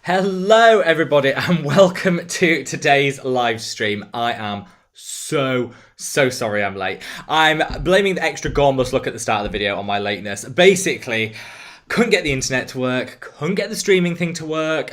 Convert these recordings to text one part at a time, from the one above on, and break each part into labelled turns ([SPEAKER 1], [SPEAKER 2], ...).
[SPEAKER 1] Hello everybody and welcome to today's live stream. I am so sorry I'm late. I'm blaming the extra gormless look at the start of the video on my lateness. Basically, couldn't get the internet to work, couldn't get the streaming thing to work.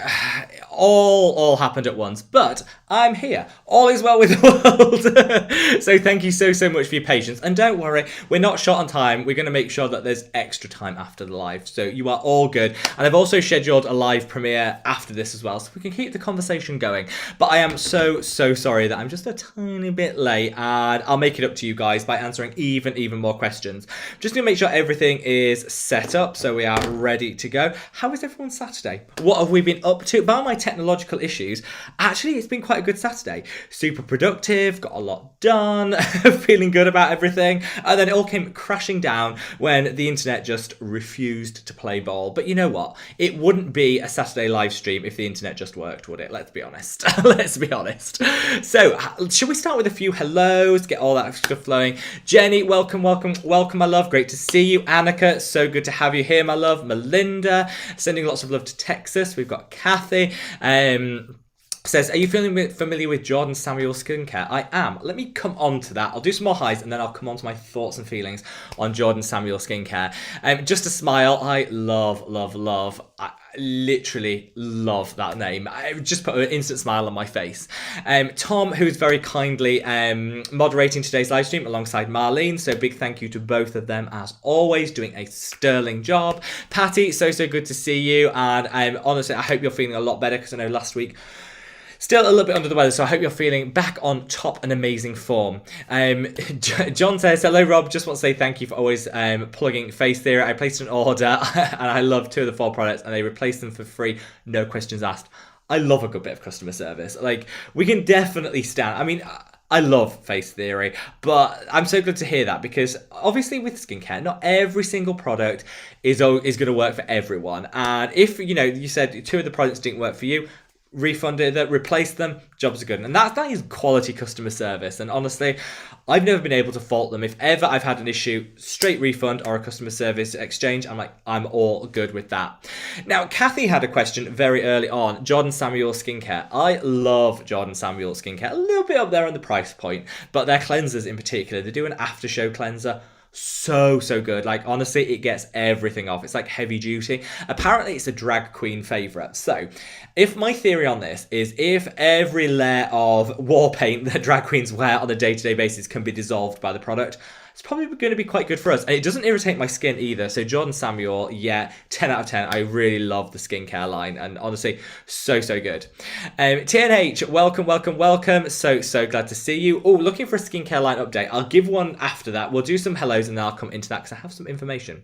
[SPEAKER 1] All happened at once, but I'm here. All is well with the world. So thank you so much for your patience. And don't worry, we're not short on time. We're going to make sure that there's extra time after the live. So you are all good. And I've also scheduled a live premiere after this as well, so we can keep the conversation going. But I am so sorry that I'm just a tiny bit late, and I'll make it up to you guys by answering even more questions. Just to make sure everything is set up so we are ready to go. How is everyone's Saturday? What have we been up to? Bar my technological issues, actually it's been quite a good Saturday. Super productive, got a lot done, feeling good about everything, and then it all came crashing down when the internet just refused to play ball. But you know what? It wouldn't be a Saturday live stream if the internet just worked, would it? Let's be honest. Let's be honest. So, should we start with a few hellos, get all that stuff flowing? Jenny, welcome, my love. Great to see you. Annika, so good to have you here, my love. Melinda, sending lots of love to Texas. We've got Kathy. Says, are you feeling familiar with Jordan Samuel Skincare? I am. Let me come on to that. I'll do some more highs and then I'll come on to my thoughts and feelings on Jordan Samuel Skincare. Just a smile. I love. I literally love that name. I just put an instant smile on my face. Tom, who's very kindly moderating today's live stream alongside Marlene. So big thank you to both of them as always, doing a sterling job. Patty, so good to see you. And honestly, I hope you're feeling a lot better because I know last week still a little bit under the weather, so I hope you're feeling back on top and amazing form. John says, hello Rob, just want to say thank you for always plugging Face Theory. I placed an order and I love 2 of the 4 products and they replaced them for free, no questions asked. I love a good bit of customer service. Like, we can definitely stand, I mean, I love Face Theory, but I'm so good to hear that because obviously with skincare, not every single product is going to work for everyone. And if, you said 2 of the products didn't work for you, refunded that, replaced them, jobs are good. And that is quality customer service. And honestly, I've never been able to fault them. If ever I've had an issue, straight refund or a customer service exchange, I'm all good with that. Now, Kathy had a question very early on. Jordan Samuel Skincare. I love Jordan Samuel Skincare. A little bit up there on the price point, but their cleansers in particular, they do an after show cleanser. So good. Like, honestly, it gets everything off. It's like heavy duty. Apparently it's a drag queen favorite. So if my theory on this is if every layer of war paint that drag queens wear on a day-to-day basis can be dissolved by the product, it's probably going to be quite good for us. And it doesn't irritate my skin either. So Jordan Samuel, yeah, 10 out of 10. I really love the skincare line. And honestly, so good. TNH, welcome. So glad to see you. Oh, looking for a skincare line update. I'll give one after that. We'll do some hellos and then I'll come into that because I have some information.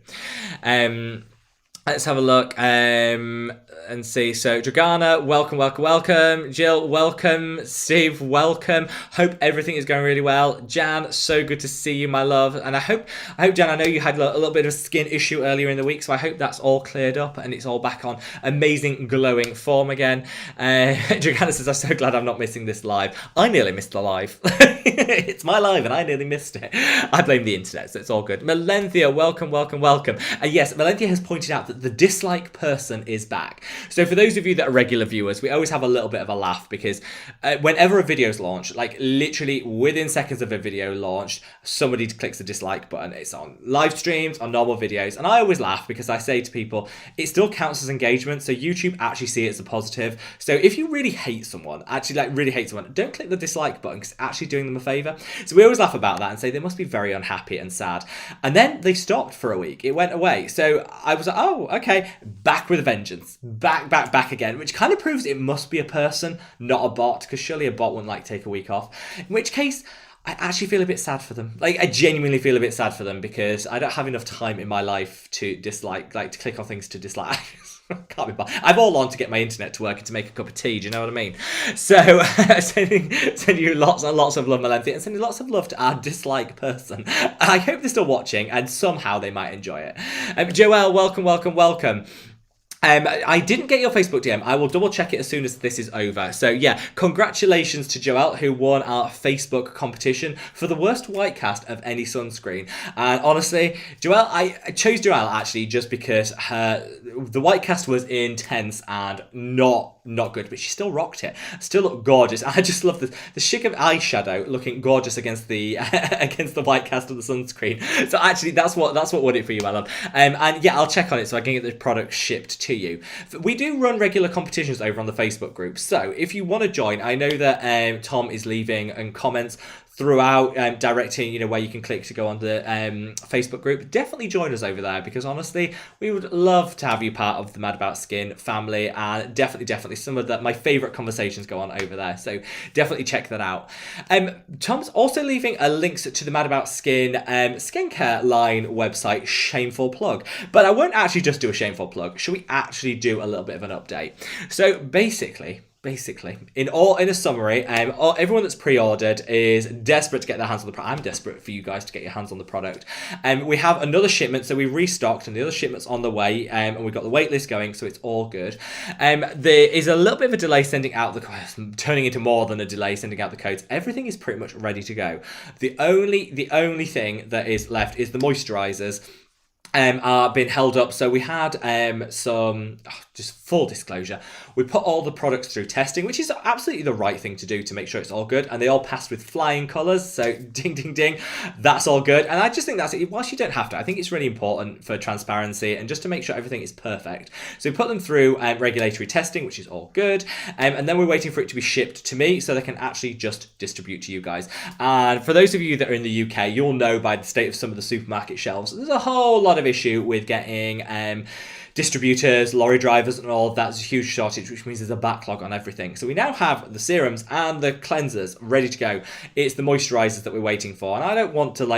[SPEAKER 1] Let's have a look and see. So, Dragana, welcome. Jill, welcome. Steve, welcome. Hope everything is going really well. Jan, so good to see you, my love. And I hope, Jan, I know you had a little bit of a skin issue earlier in the week, so I hope that's all cleared up and it's all back on amazing glowing form again. Dragana says, I'm so glad I'm not missing this live. I nearly missed the live. It's my live and I nearly missed it. I blame the internet, so it's all good. Melenthia, welcome. Yes, Melenthia has pointed out that the dislike person is back. So for those of you that are regular viewers, we always have a little bit of a laugh because whenever a video's launched, like literally within seconds of a video launched, somebody clicks the dislike button. It's on live streams, on normal videos, and I always laugh because I say to people, it still counts as engagement, so YouTube actually see it as a positive. So if you really hate someone, don't click the dislike button because it's actually doing them a favor. So we always laugh about that and say they must be very unhappy and sad. And then they stopped for a week. It went away. So I was like, oh, okay, back with a vengeance. Back again, which kind of proves it must be a person, not a bot, because surely a bot wouldn't take a week off. In which case, I actually feel a bit sad for them. Like, I genuinely feel a bit sad for them because I don't have enough time in my life to dislike, to click on things to dislike. Can't be bothered. I'm all on to get my internet to work and to make a cup of tea. Do you know what I mean? So, sending you lots and lots of love, Melenthia, and sending lots of love to our dislike person. I hope they're still watching and somehow they might enjoy it. Joelle, welcome. I didn't get your Facebook DM. I will double check it as soon as this is over. So yeah, congratulations to Joelle who won our Facebook competition for the worst white cast of any sunscreen. And honestly, Joelle, I chose Joelle actually just because the white cast was intense and not not good, but she still rocked it. Still looked gorgeous. I just love the chic of eyeshadow looking gorgeous against the against the white cast of the sunscreen. So actually, that's what won it for you, my love. And yeah, I'll check on it so I can get the product shipped to you. We do run regular competitions over on the Facebook group, so if you want to join, I know that Tom is leaving comments throughout, directing where you can click to go on the Facebook group. Definitely join us over there, because honestly we would love to have you part of the Mad About Skin family, and definitely some of my favorite conversations go on over there, so definitely check that out. Tom's also leaving links to the Mad About Skin skincare line website. Shameful plug, but I won't actually just do a shameful plug. Should we actually do a little bit of an update? So basically, in a summary, everyone that's pre-ordered is desperate to get their hands on the product. I'm desperate for you guys to get your hands on the product. We have another shipment, so we restocked, and the other shipment's on the way, and we've got the wait list going, so it's all good. There is a little bit of a delay sending out turning into more than a delay sending out the codes. Everything is pretty much ready to go. The only thing that is left is the moisturizers. Are being held up. So we had just full disclosure, we put all the products through testing, which is absolutely the right thing to do to make sure it's all good, and they all passed with flying colours, so ding ding ding, that's all good. And I just think that's it. Whilst you don't have to, I think it's really important for transparency and just to make sure everything is perfect. So we put them through regulatory testing, which is all good, and then we're waiting for it to be shipped to me so they can actually just distribute to you guys. And for those of you that are in the UK, you'll know by the state of some of the supermarket shelves, there's a whole lot of issue with getting distributors, lorry drivers, and all of that. There's a huge shortage, which means there's a backlog on everything. So we now have the serums and the cleansers ready to go. It's the moisturizers that we're waiting for, and I don't want to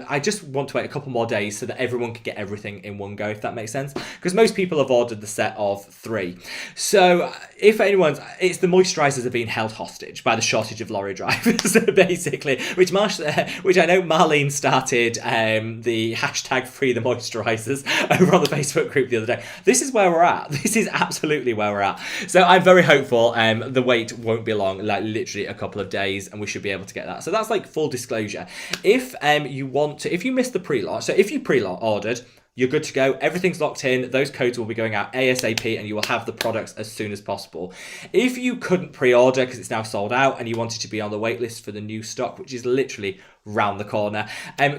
[SPEAKER 1] I just want to wait a couple more days so that everyone can get everything in one go, if that makes sense, because most people have ordered the set of 3. So if it's the moisturizers are being held hostage by the shortage of lorry drivers, basically, which I know Marlene started the hashtag free the moisturizers over on the Facebook group the other day. This is where we're at. This is absolutely where we're at. So I'm very hopeful the wait won't be long, like literally a couple of days, and we should be able to get that. So that's like full disclosure. If you missed the pre-launch, so if you pre-ordered, you're good to go. Everything's locked in. Those codes will be going out ASAP, and you will have the products as soon as possible. If you couldn't pre-order because it's now sold out and you wanted to be on the wait list for the new stock, which is literally round the corner,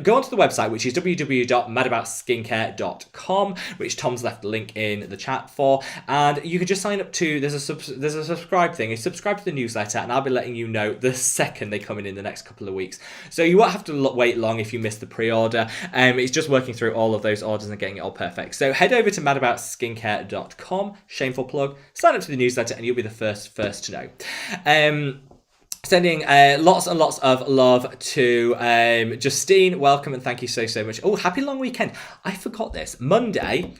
[SPEAKER 1] go onto the website, which is www.madaboutsskincare.com, which Tom's left the link in the chat for, and you can just sign up to, there's a subscribe thing. You subscribe to the newsletter, and I'll be letting you know the second they come in the next couple of weeks. So you won't have to wait long if you missed the pre-order. It's just working through all of those orders and getting it all perfect. So head over to madaboutsskincare.com, shameful plug, sign up to the newsletter, and you'll be the first to know. Sending lots and lots of love to Justine. Welcome and thank you so much. Oh, happy long weekend. I forgot this. Monday.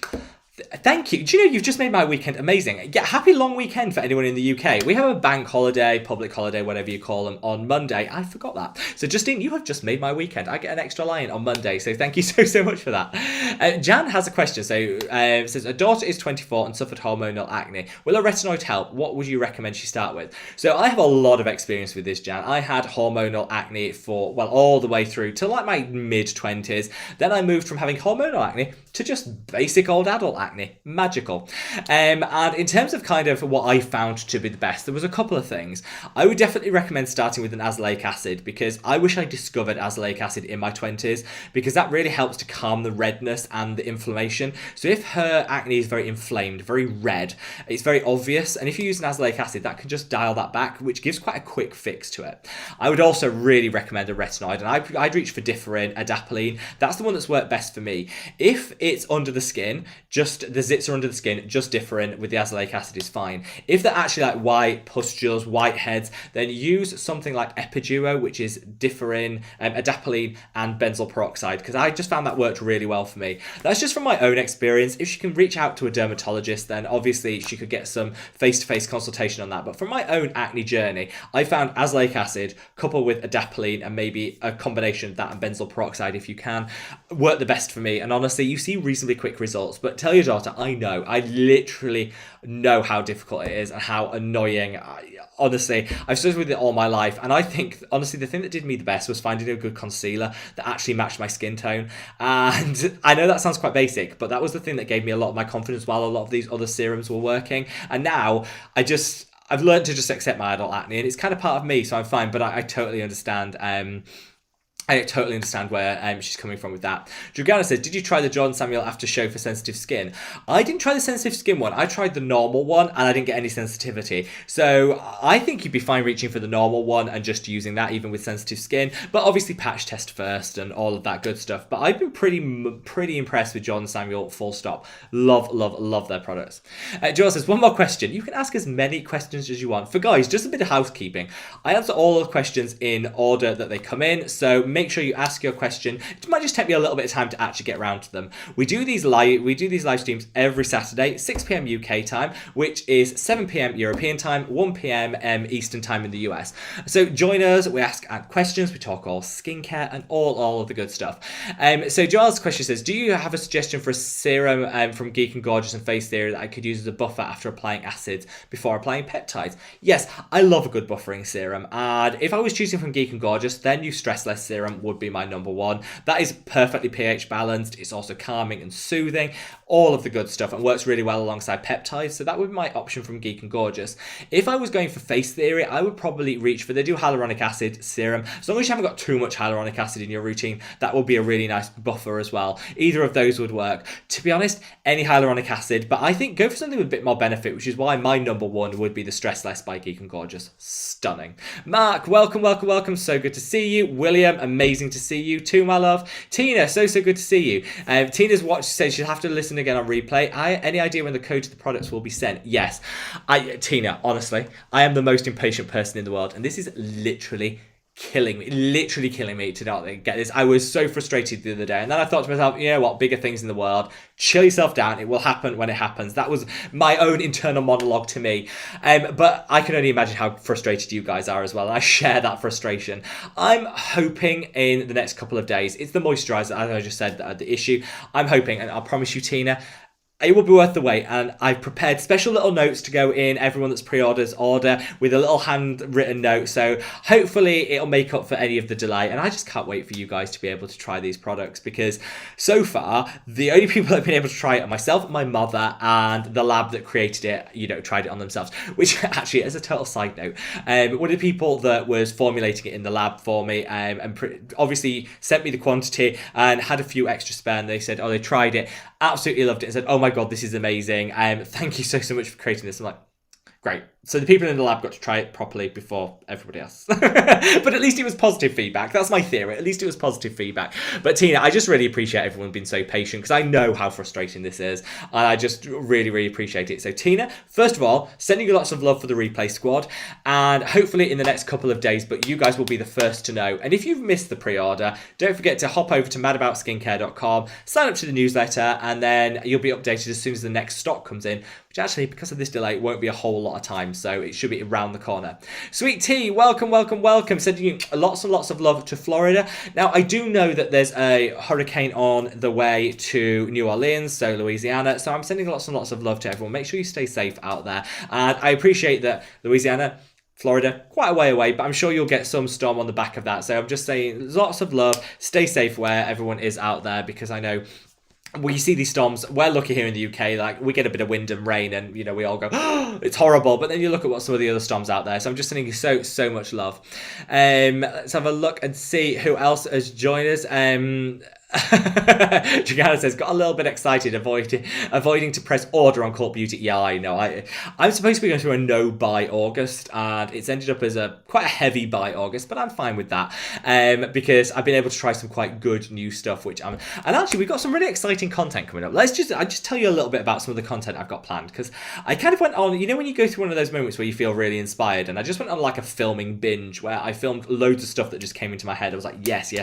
[SPEAKER 1] Thank you. Do you know, you've just made my weekend amazing. Yeah, happy long weekend for anyone in the UK. We have a bank holiday, public holiday, whatever you call them, on Monday. I forgot that. So Justine, you have just made my weekend. I get an extra line on Monday, so thank you so much for that. Jan has a question. So it says, a daughter is 24 and suffered hormonal acne. Will a retinoid help? What would you recommend she start with? So I have a lot of experience with this, Jan. I had hormonal acne for, well, all the way through to like my mid-20s. Then I moved from having hormonal acne to just basic old adult acne. Magical. And in terms of kind of what I found to be the best, there was a couple of things. I would definitely recommend starting with an azelaic acid, because I wish I discovered azelaic acid in my 20s, because that really helps to calm the redness and the inflammation. So if her acne is very inflamed, very red, it's very obvious, and if you use an azelaic acid, that can just dial that back, which gives quite a quick fix to it. I would also really recommend a retinoid, and I'd reach for differin, adapalene. That's the one that's worked best for me. If it's under the skin, just the zits are under the skin, just different with the azelaic acid is fine. If they're actually like white pustules, white heads, then use something like Epiduo, which is differin, adapalene, and benzoyl peroxide, because I just found that worked really well for me. That's just from my own experience. If she can reach out to a dermatologist, then obviously she could get some face-to-face consultation on that. But from my own acne journey, I found azelaic acid coupled with adapalene and maybe a combination of that and benzoyl peroxide, if you can, work the best for me. And honestly, you see reasonably quick results. But tell your your daughter. I know. I literally know how difficult it is and how annoying. Honestly, I've struggled with it all my life, and I think, honestly, the thing that did me the best was finding a good concealer that actually matched my skin tone. And I know that sounds quite basic, but that was the thing that gave me a lot of my confidence while a lot of these other serums were working. And now I've learned to just accept my adult acne, and it's kind of part of me, so I'm fine. But I totally understand. I totally understand where she's coming from with that. Dragana says, did you try the John Samuel after show for sensitive skin? I didn't try the sensitive skin one. I tried the normal one and I didn't get any sensitivity. So I think you'd be fine reaching for the normal one and just using that even with sensitive skin. But obviously patch test first and all of that good stuff. But I've been pretty impressed with John Samuel, full stop. Love their products. Joel says, one more question. You can ask as many questions as you want. For guys, just a bit of housekeeping. I answer all the questions in order that they come in. So make sure you ask your question. It might just take me a little bit of time to actually get around to them. We do these live streams every Saturday, 6 p.m. UK time, which is 7 p.m. European time, 1 p.m. Eastern time in the US. So join us. We ask questions. We talk all skincare and all of the good stuff. So Joel's question says, do you have a suggestion for a serum from Geek and Gorgeous and Face Theory that I could use as a buffer after applying acids before applying peptides? Yes, I love a good buffering serum. And if I was choosing from Geek and Gorgeous, then use Stress Less serum would be my number one. That is perfectly pH balanced. It's also calming and soothing, all of the good stuff, and works really well alongside peptides. So that would be my option from Geek and Gorgeous. If I was going for Face Theory, I would probably reach for, they do hyaluronic acid serum. As long as you haven't got too much hyaluronic acid in your routine, that would be a really nice buffer as well. Either of those would work. To be honest, any hyaluronic acid, but I think go for something with a bit more benefit, which is why my number one would be the Stress Less by Geek and Gorgeous. Stunning. Mark, welcome. So good to see you. William, amazing to see you too, my love. Tina, so good to see you. Tina's watched, says she'll have to listen again on replay. Any idea when the code to the products will be sent? Yes. Tina, honestly, I am the most impatient person in the world, and this is literally killing me to not get this. I was so frustrated the other day, and then I thought to myself, you know what, bigger things in the world, chill yourself down, it will happen when it happens. That was my own internal monologue to me, but I can only imagine how frustrated you guys are as well, and I share that frustration. I'm hoping in the next couple of days, it's the moisturizer, as I just said, the issue. I'm hoping, and I'll promise you, Tina, it will be worth the wait, and I've prepared special little notes to go in everyone that's pre-orders order with a little handwritten note, so hopefully it'll make up for any of the delay. And I just can't wait for you guys to be able to try these products, because so far the only people that have been able to try it are myself, my mother, and the lab that created it, tried it on themselves. Which actually, as a total side note, one of the people that was formulating it in the lab for me obviously sent me the quantity and had a few extra spare, and they said, they tried it, absolutely loved it, and said, oh my god, this is amazing. Thank you so much for creating this. I'm like, great. So the people in the lab got to try it properly before everybody else. But at least it was positive feedback. That's my theory. At least it was positive feedback. But Tina, I just really appreciate everyone being so patient, because I know how frustrating this is. And I just really appreciate it. So Tina, first of all, sending you lots of love for the replay squad. And hopefully in the next couple of days, but you guys will be the first to know. And if you've missed the pre-order, don't forget to hop over to madaboutskincare.com, sign up to the newsletter, and then you'll be updated as soon as the next stock comes in, which actually, because of this delay, won't be a whole lot of time. So it should be around the corner. Sweet Tea, welcome. Sending you lots and lots of love to Florida. Now, I do know that there's a hurricane on the way to New Orleans, so Louisiana. So I'm sending lots and lots of love to everyone. Make sure you stay safe out there. And I appreciate that Louisiana, Florida, quite a way away, but I'm sure you'll get some storm on the back of that. So I'm just saying lots of love. Stay safe where everyone is out there, because I know we see these storms. We're lucky here in the UK, like we get a bit of wind and rain, and we all go, oh, it's horrible. But then you look at what some of the other storms out there. So I'm just sending you so much love. Let's have a look and see who else has joined us. Giganna says, got a little bit excited avoiding to press order on Cult Beauty. Yeah, I know. I'm supposed to be going through a no buy August, and it's ended up as quite a heavy buy August, but I'm fine with that, because I've been able to try some quite good new stuff, and actually we've got some really exciting content coming up. I'll just tell you a little bit about some of the content I've got planned, because I kind of went on, when you go through one of those moments where you feel really inspired, and I just went on like a filming binge where I filmed loads of stuff that just came into my head. I was like, yes.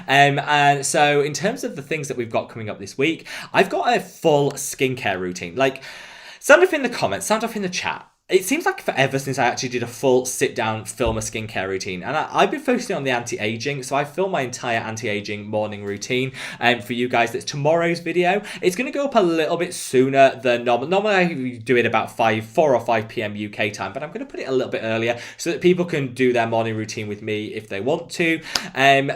[SPEAKER 1] And so in terms of the things that we've got coming up this week, I've got a full skincare routine. Like, sound off in the comments, sound off in the chat. it seems like forever since I actually did a full sit-down film a skincare routine. And I've been focusing on the anti-aging, so I filmed my entire anti-aging morning routine for you guys. That's tomorrow's video. It's going to go up a little bit sooner than normal. Normally I do it about 4 or 5 p.m. UK time, but I'm going to put it a little bit earlier so that people can do their morning routine with me if they want to.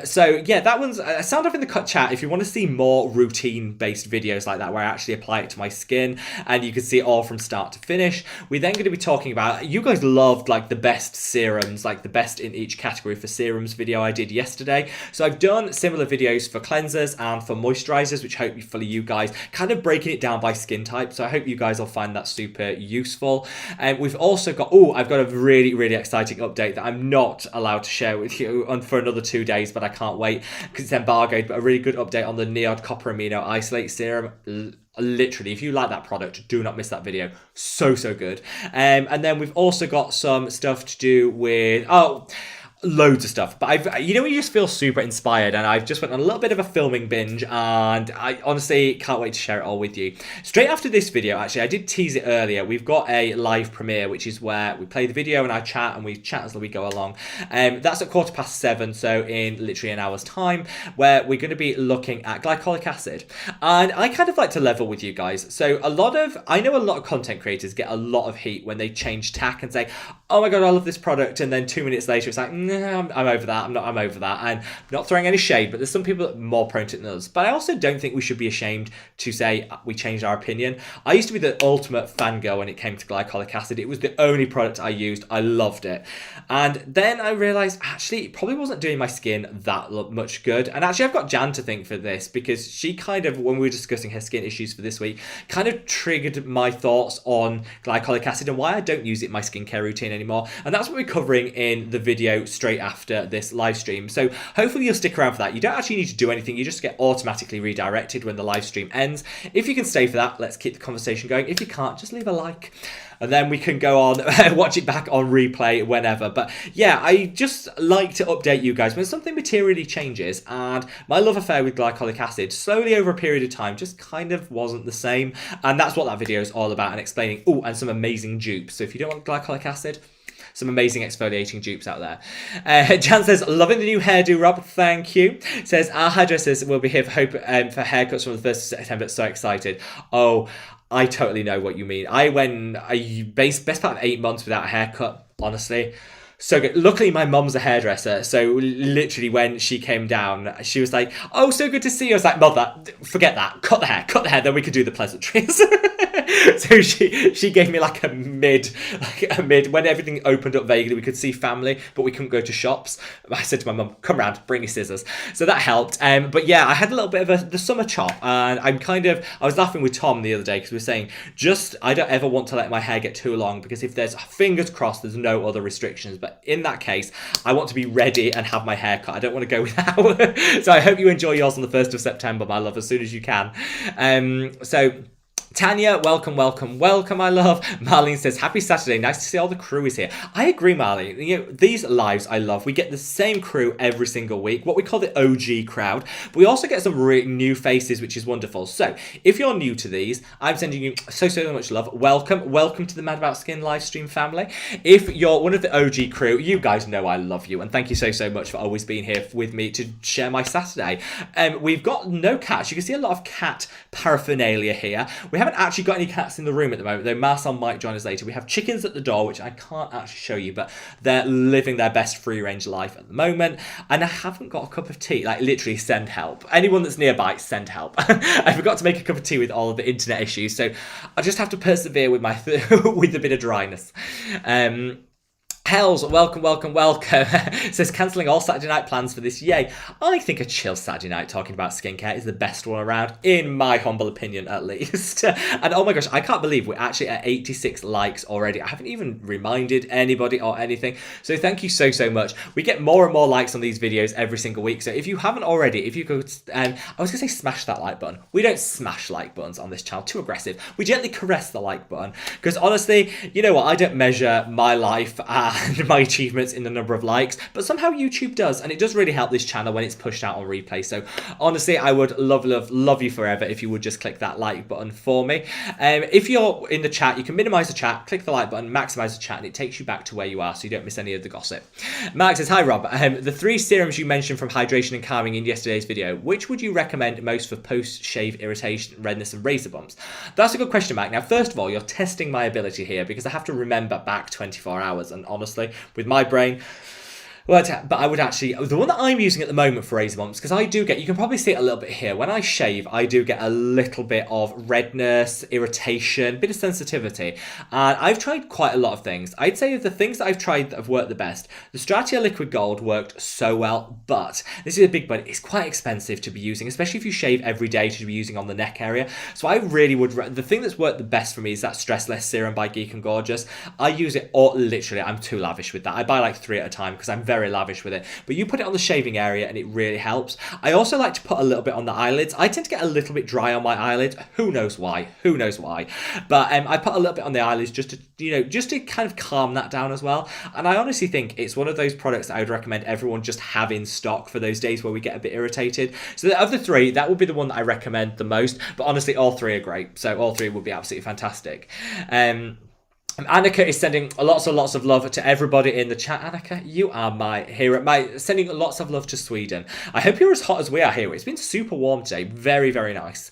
[SPEAKER 1] So yeah, that one's sound off in the chat if you want to see more routine-based videos like that where I actually apply it to my skin and you can see it all from start to finish. We're then going to be talking about, you guys loved like the best serums, like the best in each category for serums video I did yesterday. So I've done similar videos for cleansers and for moisturizers, which hopefully you guys kind of breaking it down by skin type. So I hope you guys will find that super useful. And we've also got, I've got a really, really exciting update that I'm not allowed to share with you for another 2 days, but I can't wait because it's embargoed. But a really good update on the Neod Copper Amino Isolate Serum. Literally, if you like that product, do not miss that video. So good. And then we've also got some stuff to do with loads of stuff, but you just feel super inspired, and I've just went on a little bit of a filming binge, and I honestly can't wait to share it all with you. Straight after this video, actually, I did tease it earlier, we've got a live premiere, which is where we play the video and I chat, and we chat as we go along. That's at 7:15, so in literally an hour's time, where we're going to be looking at glycolic acid. And I kind of like to level with you guys. So I know a lot of content creators get a lot of heat when they change tack and say, oh my god, I love this product, and then 2 minutes later it's like, I'm over that. I'm over that. And I'm not throwing any shade, but there's some people that are more prone to it than others. But I also don't think we should be ashamed to say we changed our opinion. I used to be the ultimate fangirl when it came to glycolic acid. It was the only product I used. I loved it. And then I realized actually it probably wasn't doing my skin that much good. And actually I've got Jan to thank for this, because she kind of, when we were discussing her skin issues for this week, kind of triggered my thoughts on glycolic acid and why I don't use it in my skincare routine anymore. And that's what we're covering in the video straight after this live stream. So hopefully you'll stick around for that. You don't actually need to do anything. You just get automatically redirected when the live stream ends. If you can stay for that, let's keep the conversation going. If you can't, just leave a like. And then we can go on, watch it back on replay whenever. But yeah, I just like to update you guys when something materially changes. And my love affair with glycolic acid, slowly over a period of time, just kind of wasn't the same. And that's what that video is all about, and explaining, and some amazing dupes. So if you don't want glycolic acid, some amazing exfoliating dupes out there. Jan says, loving the new hairdo, Rob. Thank you. Says, our hairdressers will be here for haircuts from the 1st of September. So excited. Oh, I totally know what you mean. I went best part of 8 months without a haircut, honestly. So good. Luckily, my mum's a hairdresser, so literally when she came down, she was like, oh, so good to see you. I was like, Mother, forget that. Cut the hair, then we can do the pleasantries. So she gave me like a mid, when everything opened up vaguely, we could see family, but we couldn't go to shops. I said to my mum, come round, bring your scissors. So that helped. But yeah, I had a little bit of the summer chop, and I was laughing with Tom the other day because we were saying, I don't ever want to let my hair get too long, because if there's, fingers crossed, there's no other restrictions. But in that case, I want to be ready and have my hair cut. I don't want to go without. So I hope you enjoy yours on the 1st of September, my love, as soon as you can. So Tanya, welcome, my love. Marlene says, happy Saturday. Nice to see all the crew is here. I agree, Marlene. These lives I love. We get the same crew every single week, what we call the OG crowd. But we also get some really new faces, which is wonderful. So if you're new to these, I'm sending you so much love. Welcome to the Mad About Skin live stream family. If you're one of the OG crew, you guys know I love you. And thank you so much for always being here with me to share my Saturday. We've got no cats. You can see a lot of cat paraphernalia here. We haven't actually got any cats in the room at the moment, though Marcel might join us later. We have chickens at the door, which I can't actually show you, but they're living their best free-range life at the moment. And I haven't got a cup of tea. Like, literally, send help. Anyone that's nearby, send help. I forgot to make a cup of tea with all of the internet issues, so I just have to persevere with my with a bit of dryness. Hells, welcome. Says, cancelling all Saturday night plans for this. Yay. I think a chill Saturday night talking about skincare is the best one around, in my humble opinion, at least. And oh my gosh, I can't believe we're actually at 86 likes already. I haven't even reminded anybody or anything. So thank you so much. We get more and more likes on these videos every single week. So if you haven't already, if you go, I was going to say smash that like button. We don't smash like buttons on this channel. Too aggressive. We gently caress the like button. Because honestly, you know what? I don't measure my life and my achievements in the number of likes, but somehow YouTube does, and it does really help this channel when it's pushed out on replay. So honestly, I would love you forever if you would just click that like button for me. If you're in the chat, you can minimize the chat, click the like button, maximize the chat, and it takes you back to where you are so you don't miss any of the gossip. Mark says, hi Rob, the 3 serums you mentioned from hydration and calming in yesterday's video, which would you recommend most for post-shave irritation, redness and razor bumps? That's a good question, Mark. Now, first of all, you're testing my ability here because I have to remember back 24 hours, and honestly, with my brain, well, but I would actually, the one that I'm using at the moment for razor bumps, because I do get, you can probably see it a little bit here, when I shave, I do get a little bit of redness, irritation, bit of sensitivity, and I've tried quite a lot of things. I'd say the things that I've tried that have worked the best, the Stratia Liquid Gold worked so well, but this is a big but, it's quite expensive to be using, especially if you shave every day, to be using on the neck area. So I really would, the thing that's worked the best for me is that Stress Less Serum by Geek and Gorgeous. I use it all, literally, I'm too lavish with that. I buy like 3 at a time because I'm very lavish with it, but you put it on the shaving area and it really helps. I also like to put a little bit on the eyelids. I tend to get a little bit dry on my eyelids. Who knows why? But I put a little bit on the eyelids just to, you know, just to kind of calm that down as well. And I honestly think it's one of those products that I would recommend everyone just have in stock for those days where we get a bit irritated. So of the 3, that would be the one that I recommend the most. But honestly, all 3 are great. So all 3 would be absolutely fantastic. Annika is sending lots of love to everybody in the chat. Annika, you are my hero. Sending lots of love to Sweden. I hope you're as hot as we are here. It's been super warm today. Very, very nice.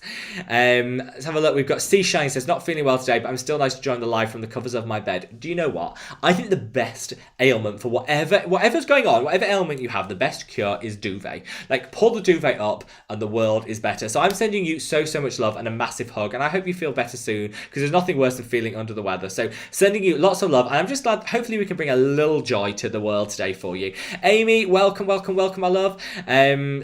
[SPEAKER 1] Let's have a look. We've got Sea Shine says, not feeling well today, but I'm still nice to join the live from the covers of my bed. Do you know what? I think the best ailment for whatever's going on, whatever ailment you have, the best cure is duvet. Like, pull the duvet up and the world is better. So I'm sending you so much love and a massive hug, and I hope you feel better soon, because there's nothing worse than feeling under the weather. So sending you lots of love, and I'm just glad, hopefully we can bring a little joy to the world today for you. Amy, welcome, my love.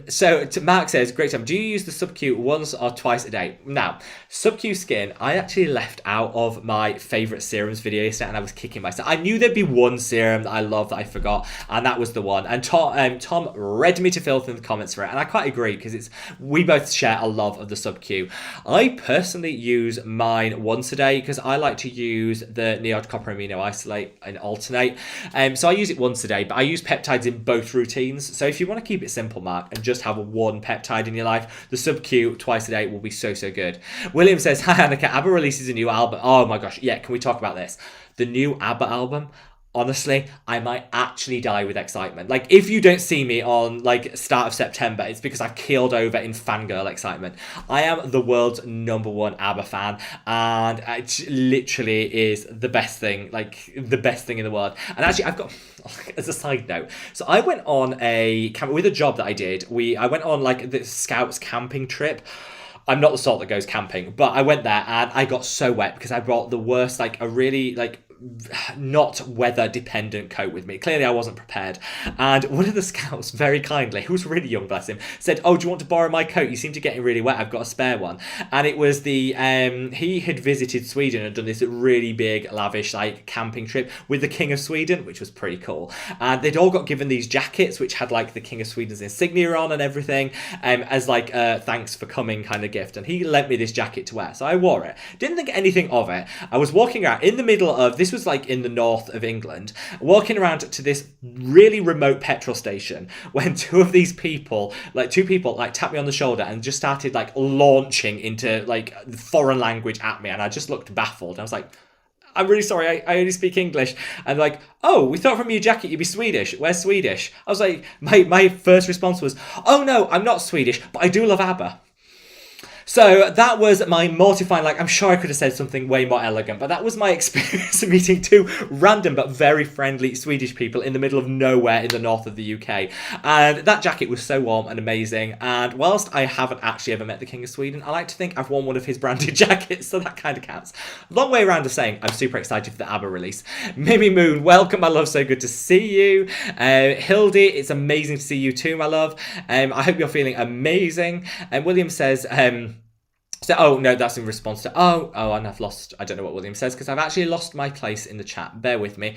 [SPEAKER 1] So Mark says, great time. Do you use the Sub-Q once or twice a day? Now, Sub-Q Skin, I actually left out of my favourite serums video yesterday, and I was kicking myself. I knew there'd be one serum that I love that I forgot, and that was the one. And Tom read me to filth in the comments for it, and I quite agree, because we both share a love of the Sub-Q. I personally use mine once a day, because I like to use the Neod Copper Amino Isolate and alternate. So I use it once a day, but I use peptides in both routines. So if you want to keep it simple, Mark, and just have one peptide in your life, the Sub-Q twice a day will be so good. William says, hi Annika, ABBA releases a new album. Oh my gosh, yeah, can we talk about this? The new ABBA album. Honestly, I might actually die with excitement. Like, if you don't see me on, like, start of September, it's because I've keeled over in fangirl excitement. I am the world's #1 ABBA fan, and it literally is the best thing, like, the best thing in the world. And actually, I've got, as a side note, so I went on with a job that I did, I went on, like, the Scouts camping trip. I'm not the sort that goes camping, but I went there and I got so wet because I brought the worst, like, a really, like, not weather dependent coat with me. Clearly I wasn't prepared, and one of the scouts very kindly, who was really young, bless him, said, oh, do you want to borrow my coat? You seem to get it really wet. I've got a spare one. And it was he had visited Sweden and done this really big lavish like camping trip with the King of Sweden, which was pretty cool, and they'd all got given these jackets which had like the King of Sweden's insignia on and everything, as like thanks for coming kind of gift, and he lent me this jacket to wear, so I wore it, didn't think anything of it. I was walking around in the middle of this was like in the north of England, walking around to this really remote petrol station when two people tapped me on the shoulder and just started like launching into like foreign language at me, and I just looked baffled. I was like, I'm really sorry, I only speak English. And like, oh, we thought from your jacket you'd be Swedish. Where's Swedish? I was like, my first response was, oh no, I'm not Swedish, but I do love ABBA. So that was my mortifying, like, I'm sure I could have said something way more elegant, but that was my experience of meeting two random but very friendly Swedish people in the middle of nowhere in the north of the UK. And that jacket was so warm and amazing. And whilst I haven't actually ever met the King of Sweden, I like to think I've worn one of his branded jackets, so that kind of counts. Long way around of saying I'm super excited for the ABBA release. Mimi Moon, welcome, my love, so good to see you. Hildy, it's amazing to see you too, my love. I hope you're feeling amazing. And William says, so, oh, no, that's in response to, and I've lost, I don't know what William says, because I've actually lost my place in the chat. Bear with me.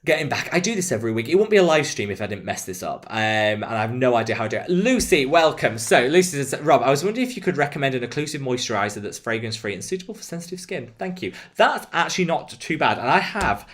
[SPEAKER 1] Getting back. I do this every week. It wouldn't be a live stream if I didn't mess this up. And I have no idea how to do it. Lucy, welcome. So, Lucy says, Rob, I was wondering if you could recommend an occlusive moisturiser that's fragrance-free and suitable for sensitive skin. Thank you. That's actually not too bad. And I have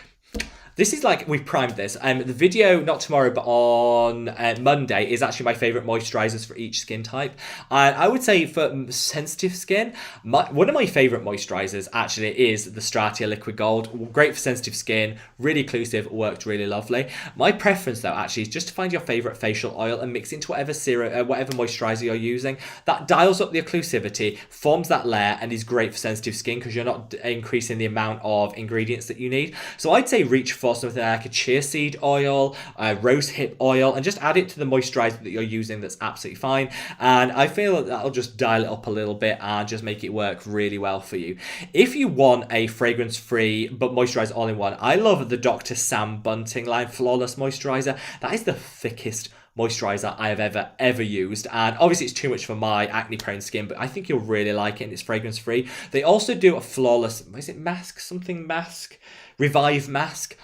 [SPEAKER 1] This is like, we've primed this. The video, not tomorrow, but on Monday, is actually my favourite moisturisers for each skin type. And I would say for sensitive skin, one of my favourite moisturisers actually is the Stratia Liquid Gold. Great for sensitive skin, really occlusive, worked really lovely. My preference though actually is just to find your favourite facial oil and mix into whatever serum, whatever moisturiser you're using. That dials up the occlusivity, forms that layer, and is great for sensitive skin because you're not increasing the amount of ingredients that you need. So I'd say reach for something like a chia seed oil, rose hip oil, and just add it to the moisturiser that you're using. That's absolutely fine. And I feel that that'll just dial it up a little bit and just make it work really well for you. If you want a fragrance-free but moisturiser all-in-one, I love the Dr. Sam Bunting line Flawless Moisturiser. That is the thickest moisturiser I have ever used, and obviously it's too much for my acne prone skin, but I think you'll really like it, and it's fragrance free. They also do a flawless, is it mask, something mask, revive mask.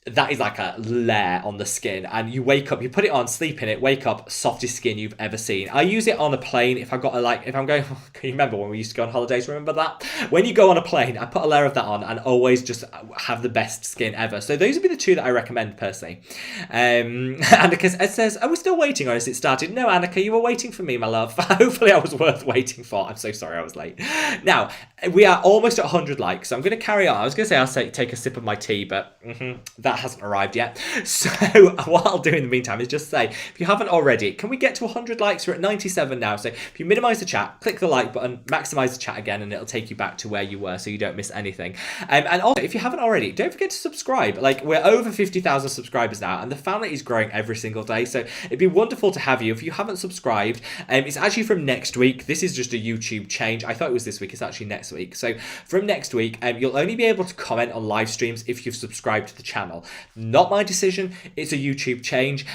[SPEAKER 1] That is like a layer on the skin, and you wake up, you put it on, sleep in it, wake up, softest skin you've ever seen. I use it on a plane if I've got a, like, if I'm going, can you remember when we used to go on holidays? Remember that? When you go on a plane, I put a layer of that on and always just have the best skin ever. So those would be the two that I recommend personally. Annika says, are we still waiting or has it started? No, Annika, you were waiting for me, my love. Hopefully I was worth waiting for. I'm so sorry I was late. Now, we are almost at 100 likes, so I'm going to carry on. I was going to say I'll take a sip of my tea, but that hasn't arrived yet. So what I'll do in the meantime is just say, if you haven't already, can we get to 100 likes? We're at 97 now. So if you minimize the chat, click the like button, maximize the chat again, and it'll take you back to where you were so you don't miss anything. And also, if you haven't already, don't forget to subscribe. Like, we're over 50,000 subscribers now, and the family is growing every single day. So it'd be wonderful to have you. If you haven't subscribed, it's actually from next week. This is just a YouTube change. I thought it was this week. It's actually next week. So from next week, you'll only be able to comment on live streams if you've subscribed to the channel. Not my decision, it's a YouTube change.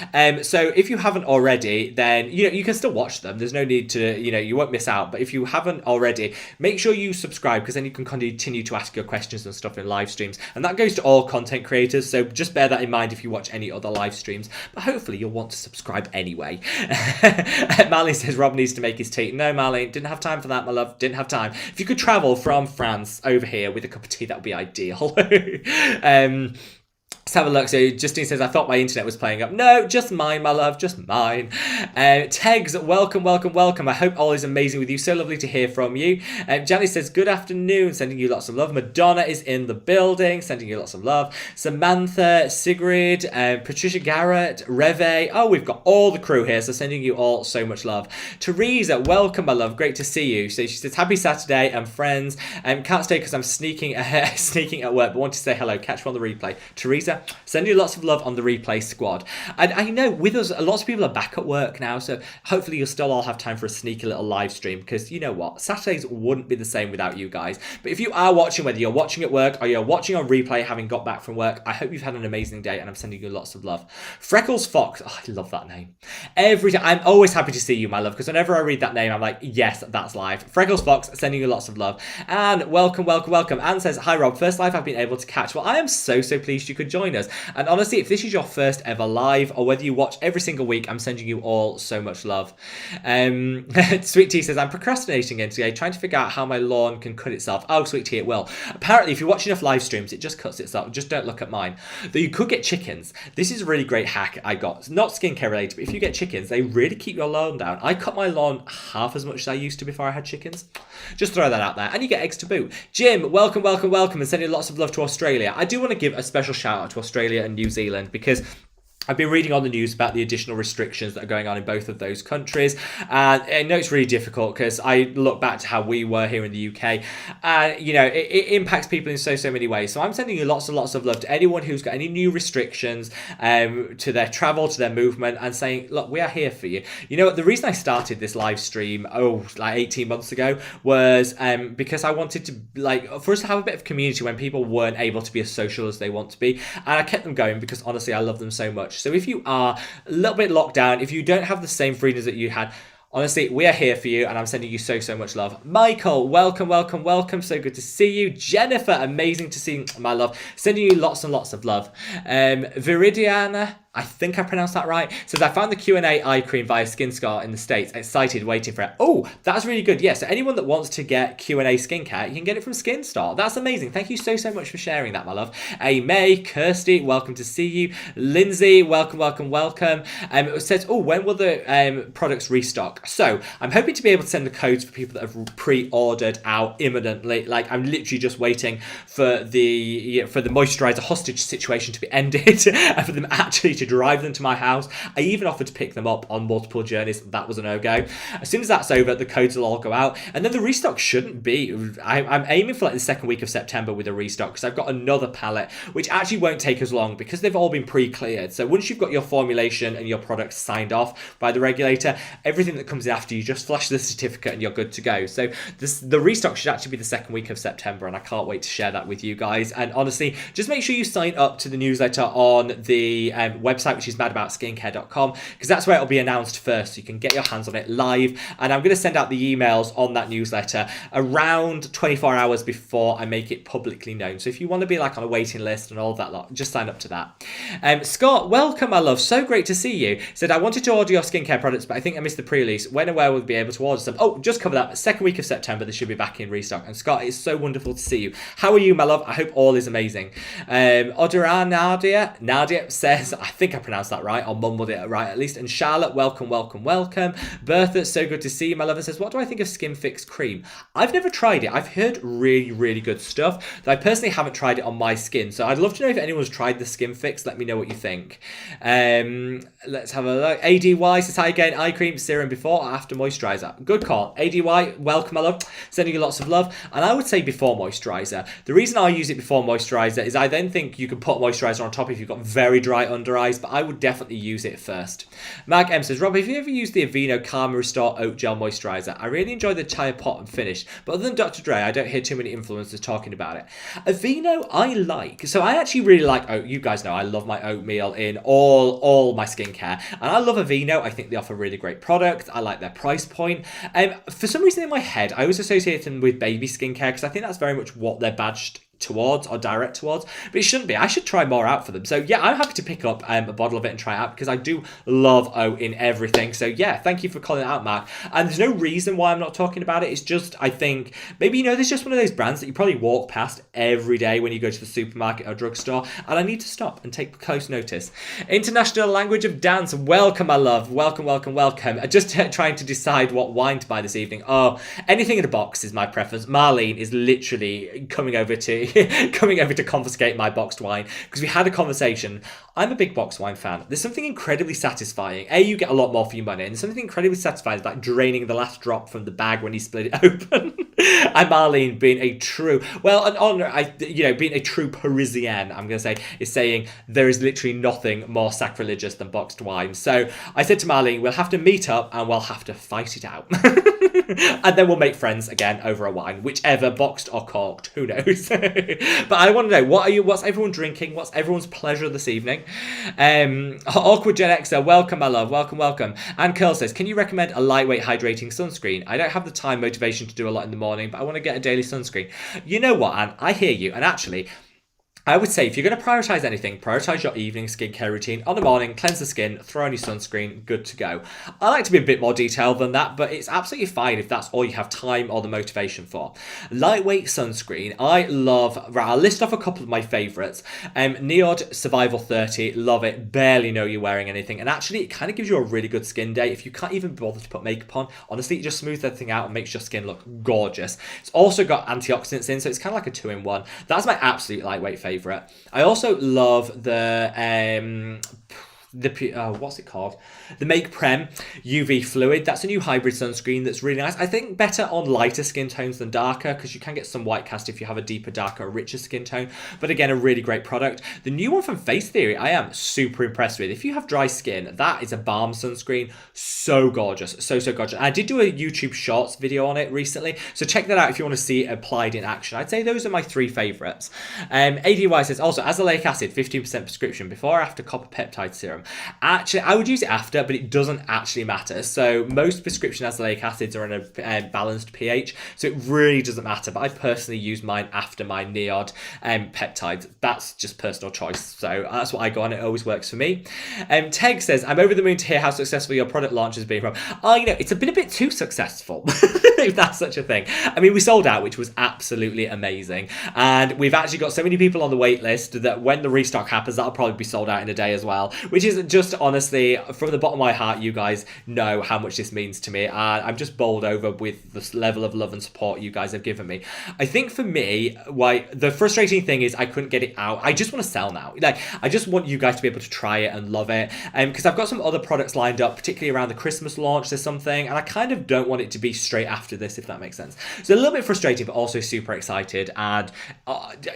[SPEAKER 1] So if you haven't already, then you can still watch them. There's no need to, you won't miss out. But if you haven't already, make sure you subscribe, because then you can continue to ask your questions and stuff in live streams. And that goes to all content creators, so just bear that in mind if you watch any other live streams. But hopefully you'll want to subscribe anyway. Marlene says Rob needs to make his tea. No, Marlene, didn't have time for that, my love. Didn't have time. If you could travel from France over here with a cup of tea, that would be ideal. Let's have a look. So Justine says, I thought my internet was playing up. No, just mine, my love, just mine. Tegs, welcome. I hope all is amazing with you. So lovely to hear from you. Janice says, good afternoon, sending you lots of love. Madonna is in the building, sending you lots of love. Samantha, Sigrid, Patricia Garrett, Reve. Oh, we've got all the crew here, so sending you all so much love. Teresa, welcome, my love. Great to see you. So she says, happy Saturday and friends. Can't stay because I'm sneaking at work, but want to say hello. Catch me on the replay. Teresa, send you lots of love on the replay squad. And I know with us, lots of people are back at work now, so hopefully you'll still all have time for a sneaky little live stream, because you know what, Saturdays wouldn't be the same without you guys. But if you are watching, whether you're watching at work or you're watching on replay having got back from work, I hope you've had an amazing day, and I'm sending you lots of love. Freckles Fox, oh, I love that name. Every time, I'm always happy to see you, my love, because whenever I read that name, I'm like, yes, that's live. Freckles Fox, sending you lots of love. And welcome. Anne says, hi Rob, first live I've been able to catch. Well, I am so pleased you could join us. And honestly, if this is your first ever live, or whether you watch every single week, I'm sending you all so much love. Sweet Tea says, I'm procrastinating again today, trying to figure out how my lawn can cut itself. Oh, Sweet Tea, it will. Apparently, if you watch enough live streams, it just cuts itself. Just don't look at mine. Though you could get chickens. This is a really great hack I got. It's not skincare related, but if you get chickens, they really keep your lawn down. I cut my lawn half as much as I used to before I had chickens. Just throw that out there. And you get eggs to boot. Jim, welcome, and sending lots of love to Australia. I do want to give a special shout out to Australia and New Zealand, because I've been reading on the news about the additional restrictions that are going on in both of those countries, and I know it's really difficult because I look back to how we were here in the UK, and it impacts people in so many ways. So I'm sending you lots and lots of love to anyone who's got any new restrictions to their travel, to their movement, and saying, look, we are here for you. You know what, the reason I started this live stream like 18 months ago was because I wanted to, for us to have a bit of community when people weren't able to be as social as they want to be, and I kept them going because honestly I love them so much. So if you are a little bit locked down, if you don't have the same freedoms that you had, honestly, we are here for you, and I'm sending you so much love. Michael, welcome. So good to see you. Jennifer, amazing to see you, my love. Sending you lots and lots of love. Viridiana, I think I pronounced that right. Says, I found the Q&A eye cream via SkinScar in the States. Excited, waiting for it. Oh, that's really good. Yeah, so anyone that wants to get Q&A skincare, you can get it from SkinStar. That's amazing. Thank you so much for sharing that, my love. May, Kirsty, welcome to see you. Lindsay, welcome. It says, oh, when will the products restock? So I'm hoping to be able to send the codes for people that have pre-ordered out imminently. Like, I'm literally just waiting for the moisturizer hostage situation to be ended and for them actually to drive them to my house. I even offered to pick them up on multiple journeys. That was a no-go. As soon as that's over, the codes will all go out, and then the restock shouldn't be. I'm aiming for like the second week of September with a restock, because I've got another palette which actually won't take as long because they've all been pre-cleared. So once you've got your formulation and your products signed off by the regulator, everything that comes in after, you just flash the certificate and you're good to go. So the restock should actually be the second week of September, and I can't wait to share that with you guys. And honestly, just make sure you sign up to the newsletter on the website, which is madaboutskincare.com, because that's where it'll be announced first, so you can get your hands on it live. And I'm going to send out the emails on that newsletter around 24 hours before I make it publicly known. So if you want to be like on a waiting list and all that lot, just sign up to that. Scott, welcome, my love. So great to see you. Said, I wanted to order your skincare products, but I think I missed the pre-release. When and where will we be able to order some? Oh, just cover that. Second week of September, they should be back in restock. And Scott, it's so wonderful to see you. How are you, my love? I hope all is amazing. Odara Nadia says, I think I pronounced that right, or mumbled it right at least. And Charlotte, welcome. Bertha, so good to see you, my lover, says, what do I think of Skin Fix cream? I've never tried it. I've heard really good stuff. I personally haven't tried it on my skin, so I'd love to know if anyone's tried the Skin Fix. Let me know what you think. Let's have a look. ADY says, hi again, eye cream, serum before or after moisturizer? Good call. ADY, welcome, my love. Sending you lots of love. And I would say before moisturizer. The reason I use it before moisturizer is I then think you can put moisturizer on top if you've got very dry under eyes, but I would definitely use it first. Mag M says, Rob, have you ever used the Aveeno Calm Restore Oat Gel Moisturizer? I really enjoy the entire pot and finish, but other than Dr. Dre, I don't hear too many influencers talking about it. Aveeno, I like. So I actually really like oat. You guys know I love my oatmeal in all my skincare, and I love Aveeno. I think they offer really great products. I like their price point. For some reason in my head, I always associate them with baby skincare because I think that's very much what they're badged towards or direct towards, but it shouldn't be. I should try more out for them. So yeah, I'm happy to pick up a bottle of it and try it out because I do love oat in everything. So yeah, thank you for calling it out, Mark. And there's no reason why I'm not talking about it. It's just, I think maybe, there's just one of those brands that you probably walk past every day when you go to the supermarket or drugstore, and I need to stop and take close notice. International Language of Dance, welcome, my love. Welcome. Just trying to decide what wine to buy this evening. Oh, anything in a box is my preference. Marlene is literally coming over to confiscate my boxed wine because we had a conversation. I'm a big boxed wine fan. There's something incredibly satisfying. You get a lot more for your money, and something incredibly satisfying is like draining the last drop from the bag when you split it open. And Marlene, being a true, being a true Parisienne, I'm going to say, is saying there is literally nothing more sacrilegious than boxed wine. So I said to Marlene, we'll have to meet up and we'll have to fight it out. And then we'll make friends again over a wine, whichever, boxed or corked, who knows. But I want to know, what's everyone drinking? What's everyone's pleasure this evening? Awkward Gen Xer, welcome, my love. Welcome. And Curl says, can you recommend a lightweight hydrating sunscreen? I don't have the time motivation to do a lot in the morning, but I want to get a daily sunscreen. You know what, Anne? I hear you. And actually, I would say if you're going to prioritise anything, prioritise your evening skincare routine. On the morning, cleanse the skin, throw on your sunscreen, good to go. I like to be a bit more detailed than that, but it's absolutely fine if that's all you have time or the motivation for. Lightweight sunscreen, I love. Right, I'll list off a couple of my favourites. Neod Survival 30, love it. Barely know you're wearing anything. And actually, it kind of gives you a really good skin day. If you can't even bother to put makeup on, honestly, it just smooths everything out and makes your skin look gorgeous. It's also got antioxidants in, so it's kind of like a 2-in-1. That's my absolute lightweight favourite. I also love the what's it called? The Make Prem UV Fluid. That's a new hybrid sunscreen that's really nice. I think better on lighter skin tones than darker because you can get some white cast if you have a deeper, darker, richer skin tone. But again, a really great product. The new one from Face Theory, I am super impressed with. If you have dry skin, that is a balm sunscreen. So gorgeous. So gorgeous. I did do a YouTube Shorts video on it recently, so check that out if you want to see it applied in action. I'd say those are my 3 favourites. ADY says, also, azelaic acid, 15% prescription, before or after copper peptide serum. Actually, I would use it after, but it doesn't actually matter. So most prescription azelaic acids are in a balanced pH, so it really doesn't matter. But I personally use mine after my Neod peptides. That's just personal choice. So that's what I go on. It always works for me. Teg says, I'm over the moon to hear how successful your product launch has been, Rob. Oh, you know, it's been a bit too successful, if that's such a thing. I mean, we sold out, which was absolutely amazing. And we've actually got so many people on the wait list that when the restock happens, that'll probably be sold out in a day as well, which is just honestly, from the bottom of my heart, you guys know how much this means to me. I'm just bowled over with the level of love and support you guys have given me. I think for me, why the frustrating thing is I couldn't get it out. I just want to sell now. Like, I just want you guys to be able to try it and love it. Because I've got some other products lined up, particularly around the Christmas launch. There's something, and I kind of don't want it to be straight after this, if that makes sense. So a little bit frustrating, but also super excited. And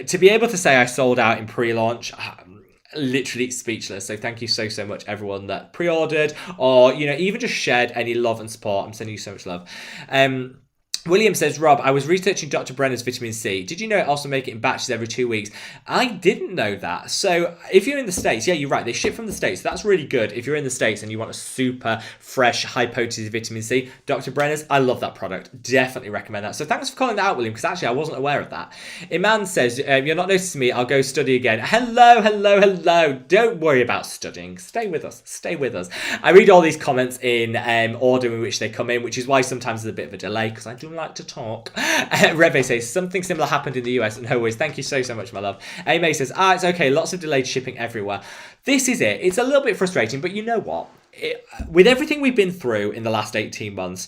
[SPEAKER 1] to be able to say I sold out in pre-launch, literally speechless. So thank you so much everyone that pre-ordered or, you know, even just shared any love and support. I'm sending you so much love. William says, Rob, I was researching Dr. Brenner's vitamin C. Did you know it also make it in batches every 2 weeks? I didn't know that. So if you're in the States, yeah, you're right. They ship from the States. That's really good. If you're in the States and you want a super fresh, high potency vitamin C, Dr. Brenner's, I love that product. Definitely recommend that. So thanks for calling that out, William, because actually I wasn't aware of that. Iman says, you're not noticing me. I'll go study again. Hello. Don't worry about studying. Stay with us. I read all these comments in order in which they come in, which is why sometimes there's a bit of a delay because I do like to talk. Reve says something similar happened in the US, and no worries. Thank you so much, my love. Amy says, it's okay, lots of delayed shipping everywhere. This is it. It's a little bit frustrating, but you know what? With everything we've been through in the last 18 months,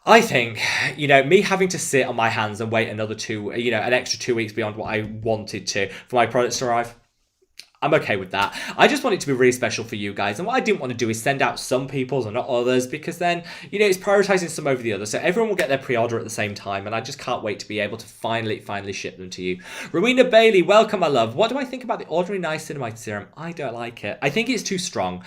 [SPEAKER 1] I think, you know, me having to sit on my hands and wait another an extra 2 weeks beyond what I wanted to for my products to arrive, I'm okay with that. I just want it to be really special for you guys. And what I didn't want to do is send out some people's and not others, because then, you know, it's prioritizing some over the other. So everyone will get their pre-order at the same time. And I just can't wait to be able to finally ship them to you. Rowena Bailey, welcome, my love. What do I think about the ordinary niacinamide serum? I don't like it. I think it's too strong.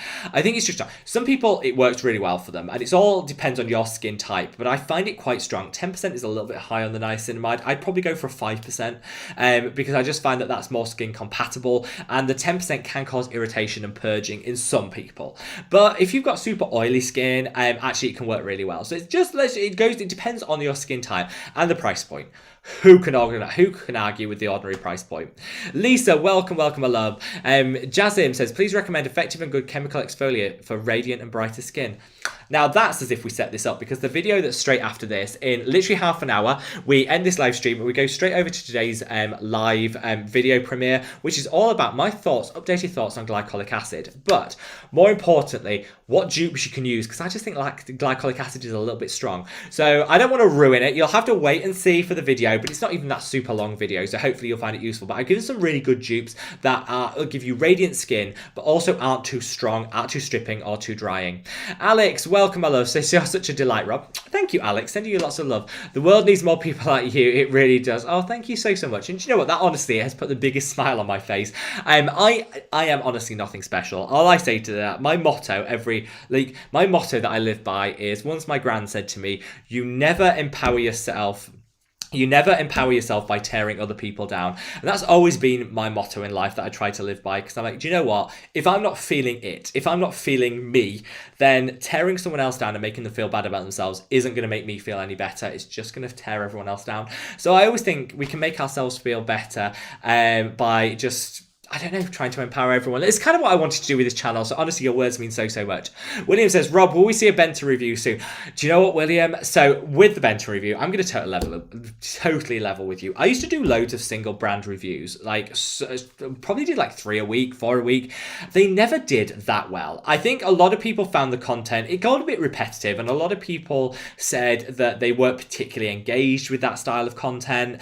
[SPEAKER 1] Some people, it works really well for them. And it all depends on your skin type. But I find it quite strong. 10% is a little bit high on the niacinamide. I'd probably go for 5%. Because I just find that that's more skin compatible. And the 10% can cause irritation and purging in some people, but if you've got super oily skin, actually it can work really well. So it depends on your skin type and the price point. Who can argue with the ordinary price point? Lisa, welcome, my love. Jazim says, please recommend effective and good chemical exfoliant for radiant and brighter skin. Now that's as if we set this up, because the video that's straight after this, in literally half an hour, we end this live stream and we go straight over to today's live video premiere, which is all about my updated thoughts on glycolic acid. But more importantly, what dupes you can use, because I just think like glycolic acid is a little bit strong. So I don't want to ruin it. You'll have to wait and see for the video, but it's not even that super long video, so hopefully you'll find it useful. But I've given some really good dupes that will give you radiant skin, but also aren't too strong, aren't too stripping or too drying. Alex, welcome, my love. So you're such a delight, Rob. Thank you, Alex. Sending you lots of love. The world needs more people like you. It really does. Oh, thank you so much. And you know what? That honestly has put the biggest smile on my face. I am honestly nothing special. All I say to that, my motto that I live by is, once my gran said to me, you never empower yourself by tearing other people down. And that's always been my motto in life that I try to live by, because I'm like, do you know what? If I'm not feeling it, if I'm not feeling me, then tearing someone else down and making them feel bad about themselves isn't going to make me feel any better. It's just going to tear everyone else down. So I always think we can make ourselves feel better by just, I don't know, trying to empower everyone. It's kind of what I wanted to do with this channel. So honestly, your words mean so much. William says, Rob, will we see a Benta review soon? Do you know what, William? So with the Benta review, I'm going to totally level with you. I used to do loads of single brand reviews, probably did like 3 a week, 4 a week. They never did that well. I think a lot of people found the content, it got a bit repetitive, and a lot of people said that they weren't particularly engaged with that style of content.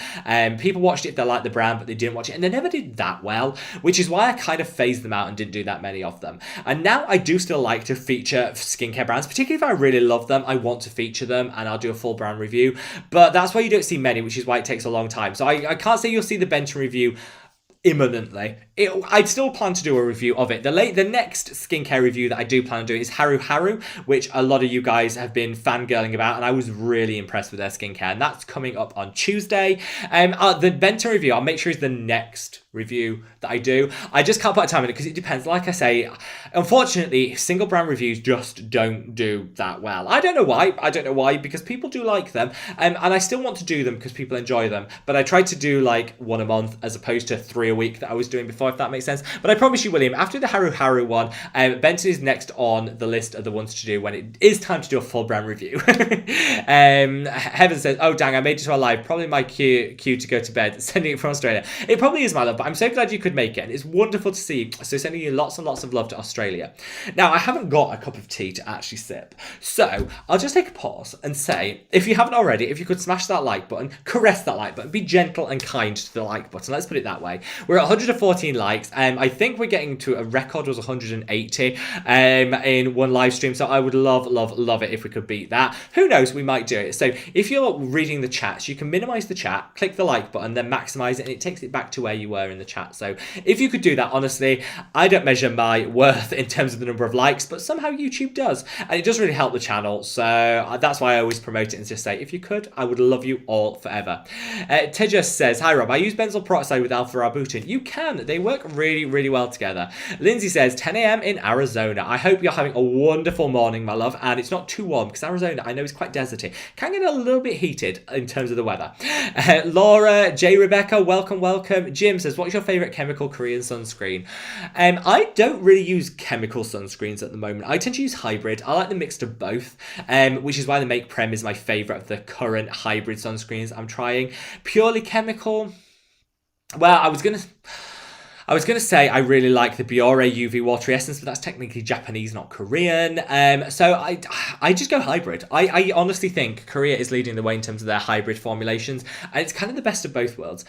[SPEAKER 1] People watched it if they liked the brand, but they didn't watch it, and they never did that well, which is why I kind of phased them out and didn't do that many of them. And now I do still like to feature skincare brands, particularly if I really love them. I want to feature them and I'll do a full brand review, but that's why you don't see many, which is why it takes a long time. So I can't say you'll see the Benton review imminently. I'd still plan to do a review of it. The next skincare review that I do plan on doing is Haru Haru, which a lot of you guys have been fangirling about, and I was really impressed with their skincare, and that's coming up on Tuesday. The Benton review, I'll make sure is the next review that I do. I just can't put a time on it because it depends. Like I say, unfortunately, single brand reviews just don't do that well. I don't know why, because people do like them, and I still want to do them because people enjoy them, but I tried to do like one a month as opposed to 3 a week that I was doing before, if that makes sense. But I promise you, William, after the Haru Haru one, Benton is next on the list of the ones to do when it is time to do a full brand review. Heaven says, oh dang, I made it to our live, probably my cue to go to bed, sending it from Australia. It probably is, my love, but I'm so glad you could make it, and it's wonderful to see you. So sending you lots and lots of love to Australia. Now, I haven't got a cup of tea to actually sip, so I'll just take a pause and say, if you haven't already, if you could smash that like button, caress that like button, be gentle and kind to the like button. Let's put it that way. We're at 114 likes, and I think we're getting to a record was 180 in one live stream, so I would love it if we could beat that. Who knows, we might do it. So if you're reading the chats, you can minimize the chat, click the like button, then maximize it, and it takes it back to where you were in the chat. So if you could do that, honestly, I don't measure my worth in terms of the number of likes, but somehow YouTube does, and it does really help the channel. So that's why I always promote it and just say, if you could, I would love you all forever. Tejas says, hi Rob, I use benzoyl peroxide with alpha-arbutin. You can, they work really well together. Lindsay says, 10 a.m. in Arizona. I hope you're having a wonderful morning, my love, and it's not too warm, because Arizona, I know, is quite deserty. Can get a little bit heated in terms of the weather. Laura, J. Rebecca, welcome. Jim says, what's your favourite chemical Korean sunscreen? I don't really use chemical sunscreens at the moment. I tend to use hybrid. I like the mix of both, which is why the Make Prem is my favourite of the current hybrid sunscreens I'm trying. Purely chemical, well, I was going to say I really like the Biore UV Watery Essence, but that's technically Japanese, not Korean. So I just go hybrid. I honestly think Korea is leading the way in terms of their hybrid formulations, and it's kind of the best of both worlds.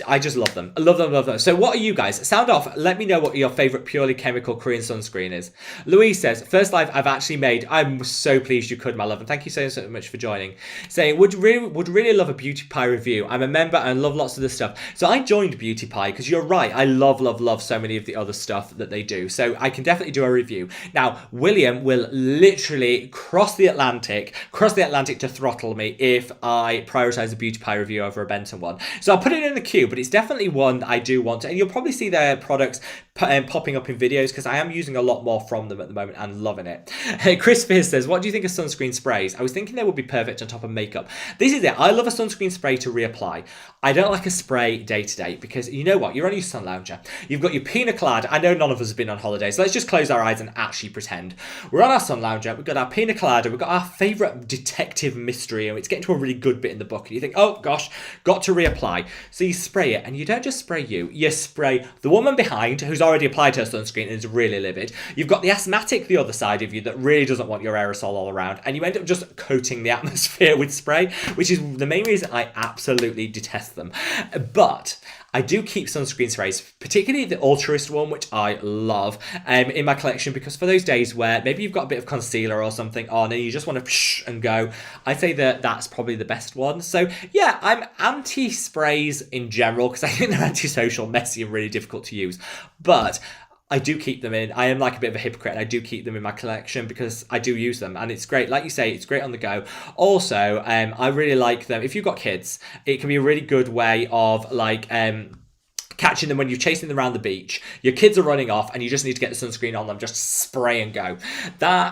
[SPEAKER 1] I just love them. I love them. So what are you guys? Sound off. Let me know what your favourite purely chemical Korean sunscreen is. Louise says, first live I've actually made. I'm so pleased you could, my love, and thank you so much for joining. Saying, would really love a Beauty Pie review. I'm a member and love lots of this stuff. So I joined Beauty Pie because you're right. I love so many of the other stuff that they do. So I can definitely do a review. Now, William will literally cross the Atlantic to throttle me if I prioritize a Beauty Pie review over a Benton one. So I'll put it in the queue, but it's definitely one that I do want to, and you'll probably see their products popping up in videos because I am using a lot more from them at the moment and loving it. Chris Fizz says, what do you think of sunscreen sprays? I was thinking they would be perfect on top of makeup. This is it. I love a sunscreen spray to reapply. I don't like a spray day to day because you know what? You're on your sun lounger. You've got your pina colada. I know none of us have been on holiday, so let's just close our eyes and actually pretend. We're on our sun lounger. We've got our pina colada. We've got our favourite detective mystery, and it's getting to a really good bit in the book. And you think, oh gosh, got to reapply. So you spray it, and you don't just spray you spray the woman behind who's already applied her sunscreen and is really livid. You've got the asthmatic the other side of you that really doesn't want your aerosol all around, and you end up just coating the atmosphere with spray, which is the main reason I absolutely detest them. But I do keep sunscreen sprays, particularly the Ultraist one, which I love, in my collection, because for those days where maybe you've got a bit of concealer or something on and you just want to psh and go, I say that that's probably the best one. So yeah, I'm anti-sprays in general because I think they're antisocial, messy, and really difficult to use. But I do keep them in. I am like a bit of a hypocrite, and I do keep them in my collection because I do use them, and it's great. Like you say, it's great on the go. Also, I really like them. If you've got kids, it can be a really good way of like catching them when you're chasing them around the beach. Your kids are running off and you just need to get the sunscreen on them. Just spray and go.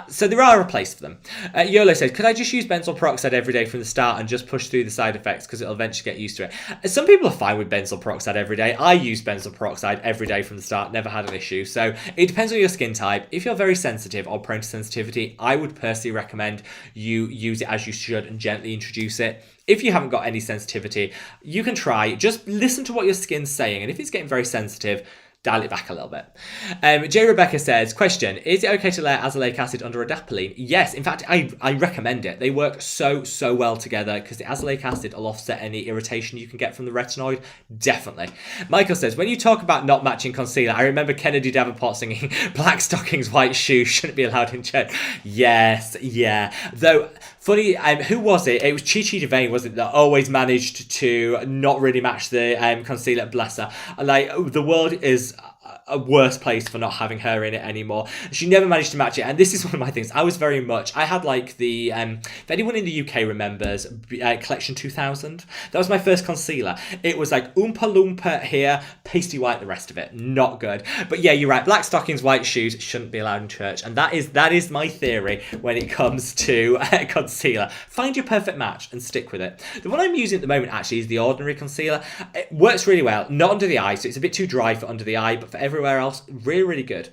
[SPEAKER 1] So there are a place for them. Yolo says, could I just use benzoyl peroxide every day from the start and just push through the side effects because it'll eventually get used to it? Some people are fine with benzoyl peroxide every day. I use benzoyl peroxide every day from the start. Never had an issue. So it depends on your skin type. If you're very sensitive or prone to sensitivity, I would personally recommend you use it as you should and gently introduce it. If you haven't got any sensitivity, you can try. Just listen to what your skin's saying. And if it's getting very sensitive, dial it back a little bit. J. Rebecca says, question, is it okay to layer azelaic acid under adapalene? Yes, in fact, I recommend it. They work so well together because the azelaic acid will offset any irritation you can get from the retinoid. Definitely. Michael says, when you talk about not matching concealer, I remember Kennedy Davenport singing, black stockings, white shoes shouldn't be allowed in church. Yes, yeah. Though, Funny, who was it? It was Chi Chi Devane, wasn't it, that always managed to not really match the concealer. Bless her. Like, the world is a worse place for not having her in it anymore. She never managed to match it, and this is one of my things. I had like the if anyone in the UK remembers collection 2000, that was my first concealer. It was like Oompa Loompa here, pasty white the rest of it. Not good. But yeah, you're right, black stockings, white shoes shouldn't be allowed in church, and that is my theory when it comes to concealer. Find your perfect match and stick with it. The one I'm using at the moment actually is the ordinary concealer. It works really well, not under the eye, so it's a bit too dry for under the eye, but for everywhere else, really, really good.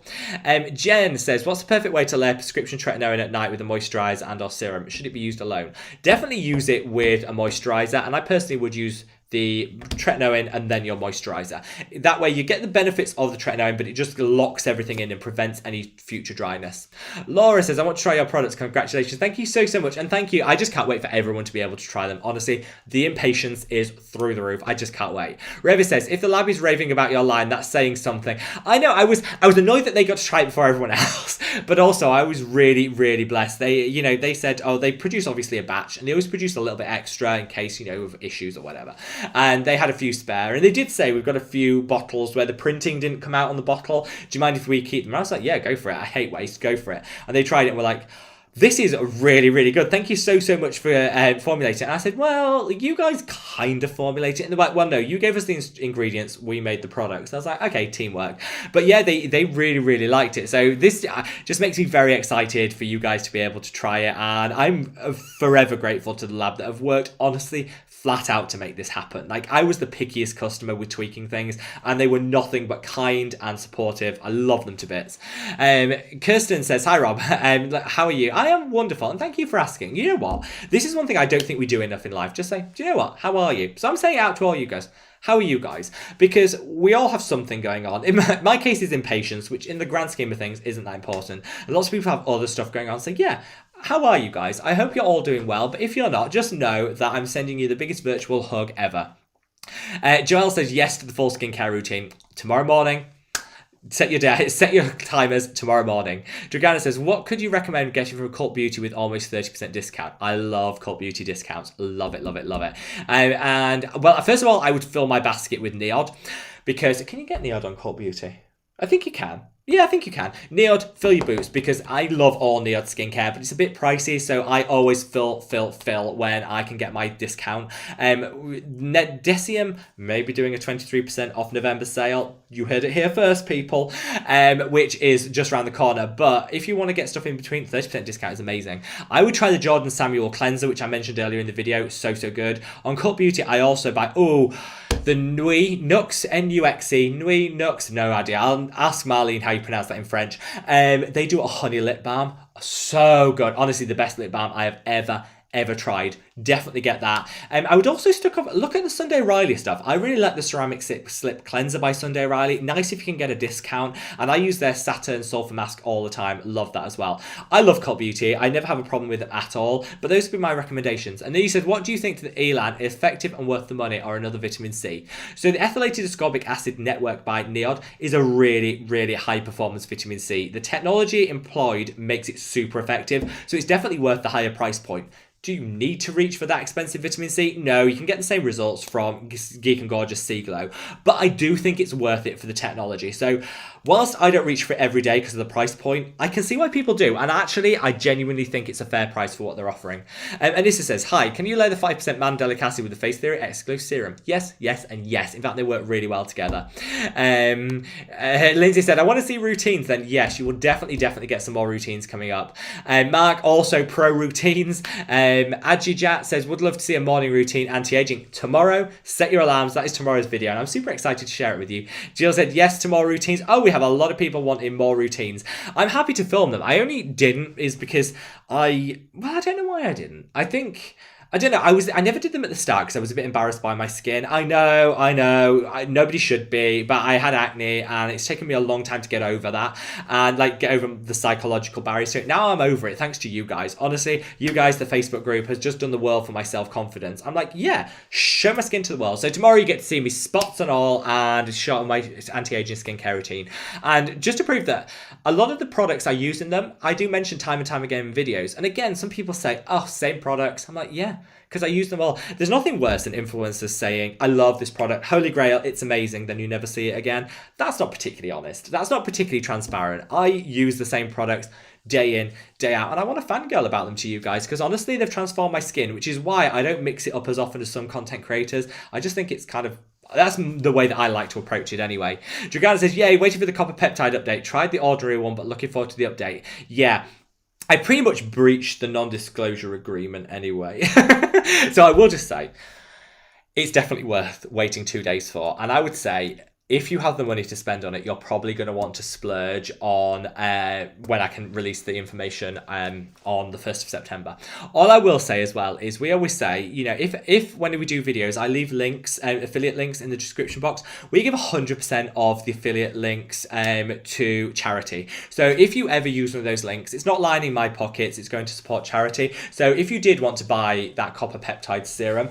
[SPEAKER 1] Jen says, what's the perfect way to layer prescription tretinoin at night with a moisturiser and or serum? Should it be used alone? Definitely use it with a moisturiser, and I personally would use the tretinoin and then your moisturiser. That way you get the benefits of the tretinoin, but it just locks everything in and prevents any future dryness. Laura says, I want to try your products. Congratulations. Thank you so much. And thank you. I just can't wait for everyone to be able to try them. Honestly, the impatience is through the roof. I just can't wait. Reva says, if the lab is raving about your line, that's saying something. I know, I was annoyed that they got to try it before everyone else, but also I was really, really blessed. They said, oh, they produce obviously a batch, and they always produce a little bit extra in case, of issues or whatever. And they had a few spare, and they did say, we've got a few bottles where the printing didn't come out on the bottle. Do you mind if we keep them? And I was like, yeah, go for it. I hate waste. Go for it. And they tried it and were like, this is really, really good. Thank you so much for formulating it. And I said, well, you guys kind of formulate it. And they're like, well, no, you gave us the ingredients, we made the products. I was like, okay, teamwork. But yeah, they really, really liked it. So this just makes me very excited for you guys to be able to try it. And I'm forever grateful to the lab that have worked, honestly, flat out to make this happen. Like, I was the pickiest customer with tweaking things, and they were nothing but kind and supportive. I love them to bits. Kirsten says, hi Rob, how are you? I am wonderful, and thank you for asking. You know what? This is one thing I don't think we do enough in life. Just say, do you know what? How are you? So I'm saying it out to all you guys. How are you guys? Because we all have something going on. In my case is impatience, which in the grand scheme of things isn't that important. And lots of people have other stuff going on. So yeah, how are you guys? I hope you're all doing well. But if you're not, just know that I'm sending you the biggest virtual hug ever. Joelle says yes to the full skincare routine. Tomorrow morning. Set your timers tomorrow morning. Dragana says, what could you recommend getting from Cult Beauty with almost 30% discount? I love Cult Beauty discounts. Love it, love it, love it. And, well, first of all, I would fill my basket with Neod, because, can you get Neod on Cult Beauty? I think you can. Yeah, I think you can. Neod, fill your boots, because I love all Neod skincare, but it's a bit pricey, so I always fill when I can get my discount. Decium may be doing a 23% off November sale. You heard it here first, people, which is just around the corner. But if you want to get stuff in between, 30% discount is amazing. I would try the Jordan Samuel cleanser, which I mentioned earlier in the video. So good. On Cult Beauty, I also buy, the Nux, N-U-X-E, Nux, no idea. I'll ask Marlene how you pronounce that in French. They do a honey lip balm. So good. Honestly, the best lip balm I have ever tried. Definitely get that. I would also look at the Sunday Riley stuff. I really like the Ceramic Slip Cleanser by Sunday Riley. Nice if you can get a discount. And I use their Saturn Sulfur Mask all the time. Love that as well. I love Cult Beauty. I never have a problem with it at all. But those would be my recommendations. And then you said, what do you think that Elan is effective and worth the money, or another vitamin C? So the ethylated ascorbic acid network by Neod is a really, really high performance vitamin C. The technology employed makes it super effective. So it's definitely worth the higher price point. Do you need to reach for that expensive vitamin C? No, you can get the same results from Geek and Gorgeous Sea Glow. But I do think it's worth it for the technology. So whilst I don't reach for it every day because of the price point, I can see why people do. And actually, I genuinely think it's a fair price for what they're offering. Anissa says, hi, can you layer the 5% Mandelic acid with the Face Theory Exclusive Serum? Yes, yes, and yes. In fact, they work really well together. Lindsay said, I want to see routines. Then yes, you will definitely get some more routines coming up. Mark, also pro routines. Ajijat says, would love to see a morning routine anti-aging tomorrow. Set your alarms. That is tomorrow's video, and I'm super excited to share it with you. Jill said yes to more routines. Oh, we have a lot of people wanting more routines. I'm happy to film them. I only didn't is because I don't know why I didn't. I think I don't know. I never did them at the start because I was a bit embarrassed by my skin. I know. Nobody should be, but I had acne, and it's taken me a long time to get over that and like get over the psychological barrier. So now I'm over it, thanks to you guys. Honestly, you guys, the Facebook group has just done the world for my self-confidence. I'm like, yeah, show my skin to the world. So tomorrow you get to see me spots and all, and show my anti-aging skincare routine. And just to prove that a lot of the products I use in them, I do mention time and time again in videos. And again, some people say, oh, same products. I'm like, yeah, because I use them all. There's nothing worse than influencers saying, I love this product, holy grail, it's amazing, then you never see it again. That's not particularly honest. That's not particularly transparent. I use the same products day in, day out, and I want to fangirl about them to you guys because honestly, they've transformed my skin, which is why I don't mix it up as often as some content creators. I just think it's kind of, that's the way that I like to approach it anyway. Dragana says, yay, waiting for the copper peptide update. Tried the ordinary one, but looking forward to the update. Yeah, I pretty much breached the non-disclosure agreement anyway. So I will just say, it's definitely worth waiting 2 days for. And I would say, if you have the money to spend on it, you're probably going to want to splurge on when I can release the information on the 1st of September. All I will say as well is we always say, you know, if when we do videos, I leave links, affiliate links in the description box, we give 100% of the affiliate links to charity. So if you ever use one of those links, it's not lining my pockets, it's going to support charity. So if you did want to buy that copper peptide serum,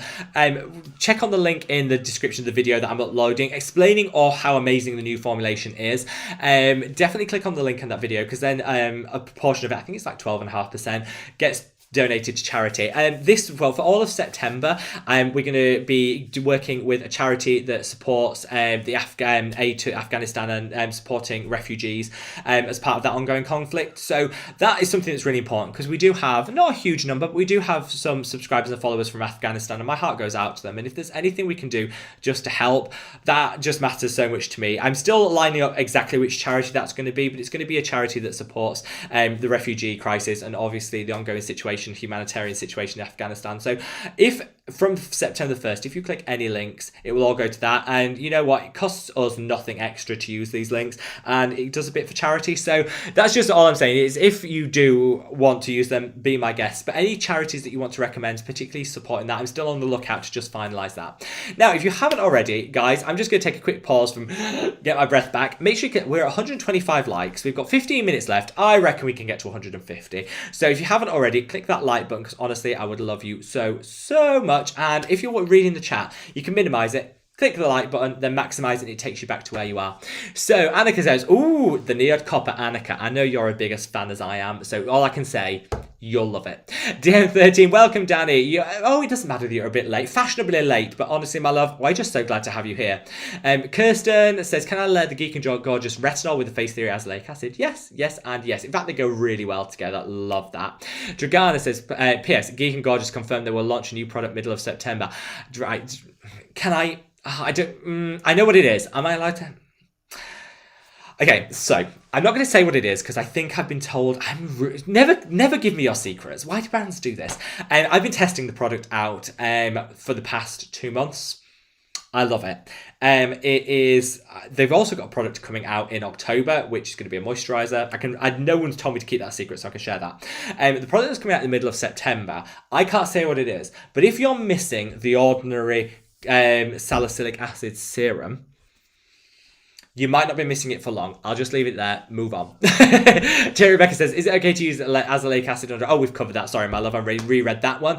[SPEAKER 1] check on the link in the description of the video that I'm uploading, explaining all how amazing the new formulation is. Definitely click on the link in that video because then a proportion of it, I think it's like 12.5%, gets donated to charity. Well, for all of September, we're going to be working with a charity that supports the Afghan aid to Afghanistan and supporting refugees as part of that ongoing conflict. So that is something that's really important because we do have, not a huge number, but we do have some subscribers and followers from Afghanistan, and my heart goes out to them. And if there's anything we can do just to help, that just matters so much to me. I'm still lining up exactly which charity that's going to be, but it's going to be a charity that supports the refugee crisis and obviously the ongoing humanitarian situation in Afghanistan. So if from September 1st, if you click any links, it will all go to that. And you know what? It costs us nothing extra to use these links, and it does a bit for charity. So that's just all I'm saying is if you do want to use them, be my guest. But any charities that you want to recommend, particularly supporting that, I'm still on the lookout to just finalize that. Now, if you haven't already, guys, I'm just going to take a quick pause from get my breath back. Make sure we're at 125 likes. We've got 15 minutes left. I reckon we can get to 150. So if you haven't already, click that like button because honestly, I would love you so much. And if you're reading the chat, you can minimize it, click the like button, then maximize it, and it takes you back to where you are. So Annika says, ooh, the Neod Copper Annika. I know you're a biggest fan as I am, so all I can say, you'll love it. DM13, welcome Danny. It doesn't matter that you're a bit late, fashionably late, but honestly, my love, we're just so glad to have you here. Kirsten says, can I layer the Geek and Gorgeous retinol with the Face Theory azelaic acid? Yes, and yes. In fact, they go really well together. Love that. Dragana says, P.S. Geek and Gorgeous confirmed they will launch a new product middle of September. Right, can I? I don't. I know what it is. Am I allowed to? Okay, so I'm not going to say what it is because I think I've been told never give me your secrets. Why do brands do this? And I've been testing the product out for the past 2 months. I love it. They've also got a product coming out in October, which is going to be a moisturizer. No one's told me to keep that secret, so I can share that. The product that's coming out in the middle of September, I can't say what it is, but if you're missing the ordinary salicylic acid serum, you might not be missing it for long. I'll just leave it there. Move on. Terry Rebecca says, is it okay to use azelaic acid under... Oh, we've covered that. Sorry, my love. I reread that one.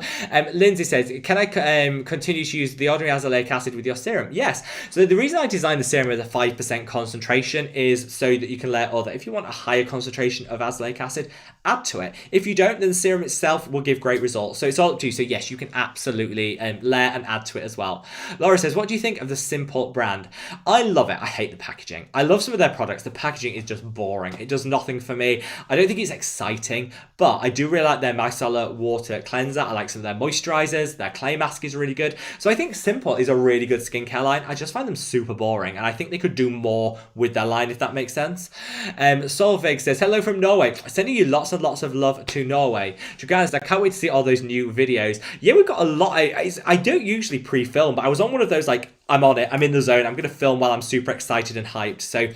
[SPEAKER 1] Lindsay says, can I continue to use the ordinary azelaic acid with your serum? Yes. So the reason I designed the serum with a 5% concentration is so that you can layer other. If you want a higher concentration of azelaic acid, add to it. If you don't, then the serum itself will give great results. So it's all up to you. So yes, you can absolutely layer and add to it as well. Laura says, what do you think of the Simple brand? I love it. I hate the packaging. I love some of their products. The packaging is just boring. It does nothing for me. I don't think it's exciting, but I do really like their micellar water cleanser. I like some of their moisturizers. Their clay mask is really good. So I think Simple is a really good skincare line. I just find them super boring, and I think they could do more with their line, if that makes sense. Solveig says, hello from Norway. Sending you lots and lots of love to Norway. So guys, I can't wait to see all those new videos. Yeah, we've got a lot. I don't usually pre-film, but I was on one of those, like, I'm on it, I'm in the zone, I'm going to film while I'm super excited and hyped. So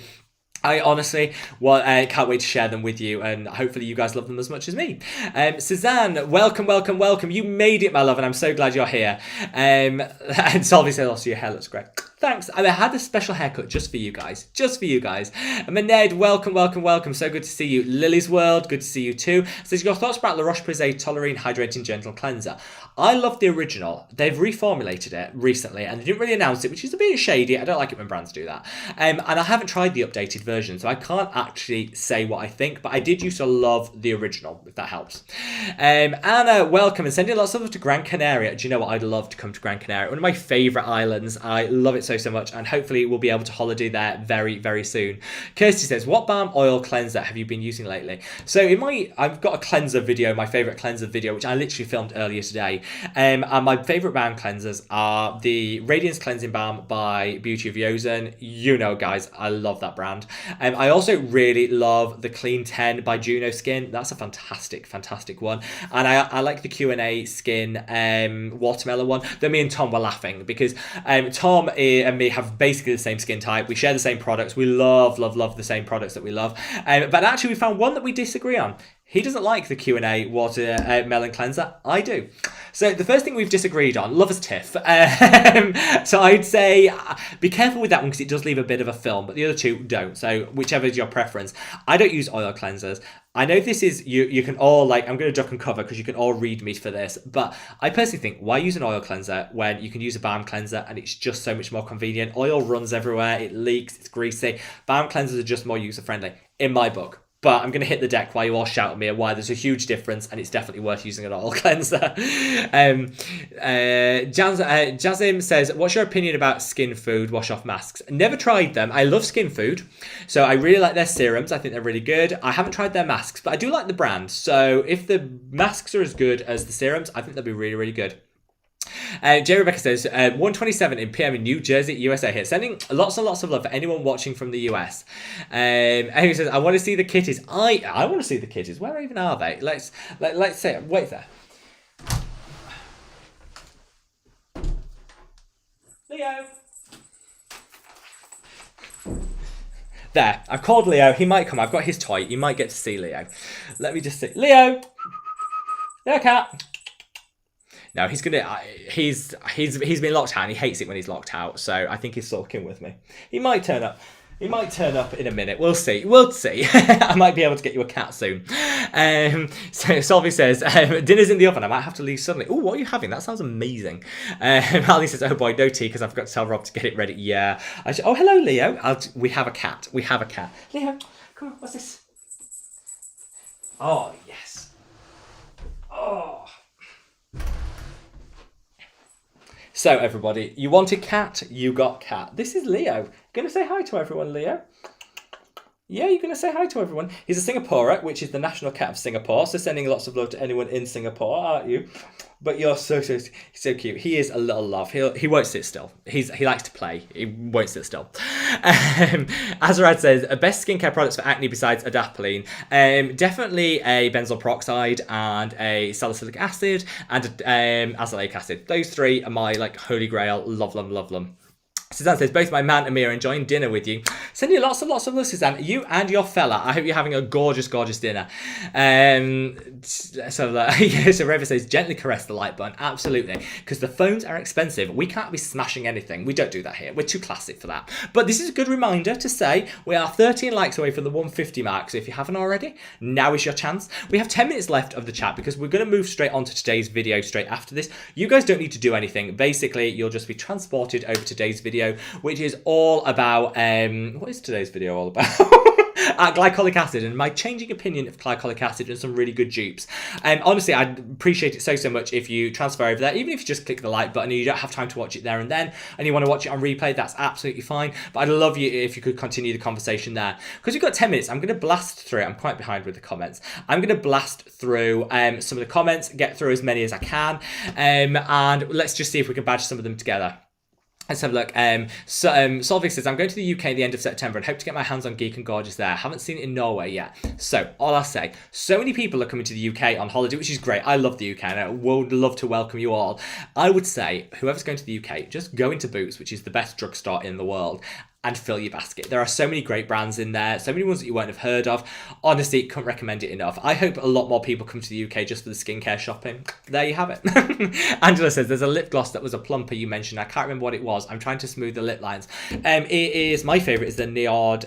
[SPEAKER 1] I honestly can't wait to share them with you, and hopefully you guys love them as much as me. Suzanne, welcome, welcome, welcome. You made it, my love, and I'm so glad you're here. And Solvi says, also, your hair looks great. Thanks. I had a special haircut just for you guys. Just for you guys. And Ned, welcome, welcome, welcome. So good to see you. Lily's World, good to see you too. Says, your thoughts about La Roche-Posay Toleriane Hydrating Gentle Cleanser. I love the original. They've reformulated it recently, and they didn't really announce it, which is a bit shady. I don't like it when brands do that. And I haven't tried the updated version, so I can't actually say what I think, but I did used to love the original, if that helps. Anna, welcome, and sending lots of love to Gran Canaria. Do you know what? I'd love to come to Gran Canaria. One of my favourite islands. I love it so much, and hopefully we'll be able to holiday there very, very soon. Kirsty says, what balm oil cleanser have you been using lately? So I've got a cleanser video, my favourite cleanser video, which I literally filmed earlier today. And my favourite balm cleansers are the Radiance Cleansing Balm by Beauty of Yosen. You know, guys, I love that brand. I also really love the Clean 10 by Juno Skin. That's a fantastic, fantastic one. And I like the Q&A Skin watermelon one. Though me and Tom were laughing because Tom and me have basically the same skin type. We share the same products. We love the same products that we love. But actually, we found one that we disagree on. He doesn't like the Q&A watermelon cleanser. I do. So the first thing we've disagreed on, lover's tiff. So I'd say be careful with that one because it does leave a bit of a film, but the other two don't. So whichever is your preference. I don't use oil cleansers. I know this is, you can all, like, I'm going to duck and cover because you can all read me for this, but I personally think, why use an oil cleanser when you can use a balm cleanser and it's just so much more convenient? Oil runs everywhere, it leaks, it's greasy. Balm cleansers are just more user-friendly, in my book. But I'm going to hit the deck while you all shout at me why there's a huge difference and it's definitely worth using an oil cleanser. Jazim says, what's your opinion about Skin Food wash-off masks? Never tried them. I love Skin Food. So I really like their serums. I think they're really good. I haven't tried their masks, but I do like the brand. So if the masks are as good as the serums, I think they'll be really, really good. J. Rebecca says, 1:27 in PM in New Jersey, USA here. Sending lots and lots of love for anyone watching from the US. Amy says, I want to see the kitties. I want to see the kitties. Where even are they? Let's say, wait there. Leo. There, I've called Leo. He might come. I've got his toy. You might get to see Leo. Let me just see. Leo! Leo cat! No, he's been locked out and he hates it when he's locked out. So I think he's sulking with me. He might turn up. He might turn up in a minute. We'll see. We'll see. I might be able to get you a cat soon. So Solvi says, dinner's in the oven. I might have to leave suddenly. Oh, what are you having? That sounds amazing. Ali says, oh boy, no tea because I've got to tell Rob to get it ready. Yeah. Oh, hello, Leo. We have a cat. We have a cat. Leo, come on. What's this? Oh, yes. Oh. So everybody, you wanted cat, you got cat. This is Leo. Gonna say hi to everyone, Leo. Yeah, you're going to say hi to everyone. He's a Singaporer, which is the national cat of Singapore. So sending lots of love to anyone in Singapore, aren't you? But you're so cute. He is a little love. He won't sit still. He likes to play. He won't sit still. Azarad says, best skincare products for acne besides adapalene. Definitely a benzoyl peroxide and a salicylic acid and azelaic acid. Those three are my holy grail. Love them, love them. Suzanne says, both my man and me are enjoying dinner with you. Send you lots of love, Suzanne. You and your fella. I hope you're having a gorgeous, gorgeous dinner. So Reva says, gently caress the like button. Absolutely. Because the phones are expensive. We can't be smashing anything. We don't do that here. We're too classic for that. But this is a good reminder to say we are 13 likes away from the 150 mark. So if you haven't already, now is your chance. We have 10 minutes left of the chat because we're going to move straight on to today's video straight after this. You guys don't need to do anything. Basically, you'll just be transported over to today's video, which is all about what is today's video all about? Glycolic acid and my changing opinion of glycolic acid and some really good dupes. Honestly, I'd appreciate it so much if you transfer over there, even if you just click the like button and you don't have time to watch it there and then, and you want to watch it on replay, that's absolutely fine. But I'd love you if you could continue the conversation there. Because we've got 10 minutes, I'm going to blast through it. I'm quite behind with the comments. I'm going to blast through some of the comments, get through as many as I can, and let's just see if we can badge some of them together. Let's have a look. Solvik says, I'm going to the UK at the end of September and hope to get my hands on Geek and Gorgeous there. Haven't seen it in Norway yet. So, all I'll say, so many people are coming to the UK on holiday, which is great. I love the UK and I would love to welcome you all. I would say, whoever's going to the UK, just go into Boots, which is the best drugstore in the world. and fill your basket. There are so many great brands in there, so many ones that you won't have heard of. Honestly, couldn't recommend it enough. I hope a lot more people come to the UK just for the skincare shopping. There you have it. Angela says, there's a lip gloss that was a plumper you mentioned. I can't remember what it was. I'm trying to smooth the lip lines. It is, my favourite is the Niod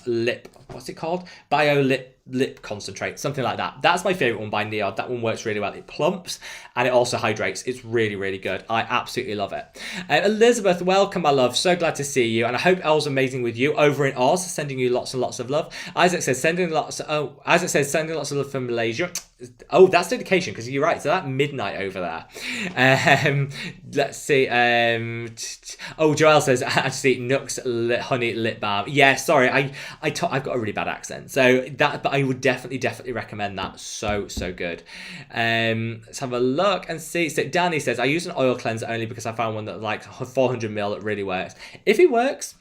[SPEAKER 1] lip, what's it called? Bio lip concentrate, something like that. That's my favorite one by Niod. That one works really well. It plumps and it also hydrates. It's really, really good. I absolutely love it. Elizabeth, welcome, my love. So glad to see you, and I hope Elle's amazing with you over in Oz. Sending you lots and lots of love. Isaac says sending lots of love from Malaysia. Oh, that's dedication, because you're right. So that's midnight over there. Let's see. Oh, Joelle says actually Nux honey lip balm. Yeah, sorry, I've got a really bad accent, so that, but I would definitely recommend that. So good. Let's have a look and see. So Danny says I use an oil cleanser only because I found one that like 400ml that really works. If it works,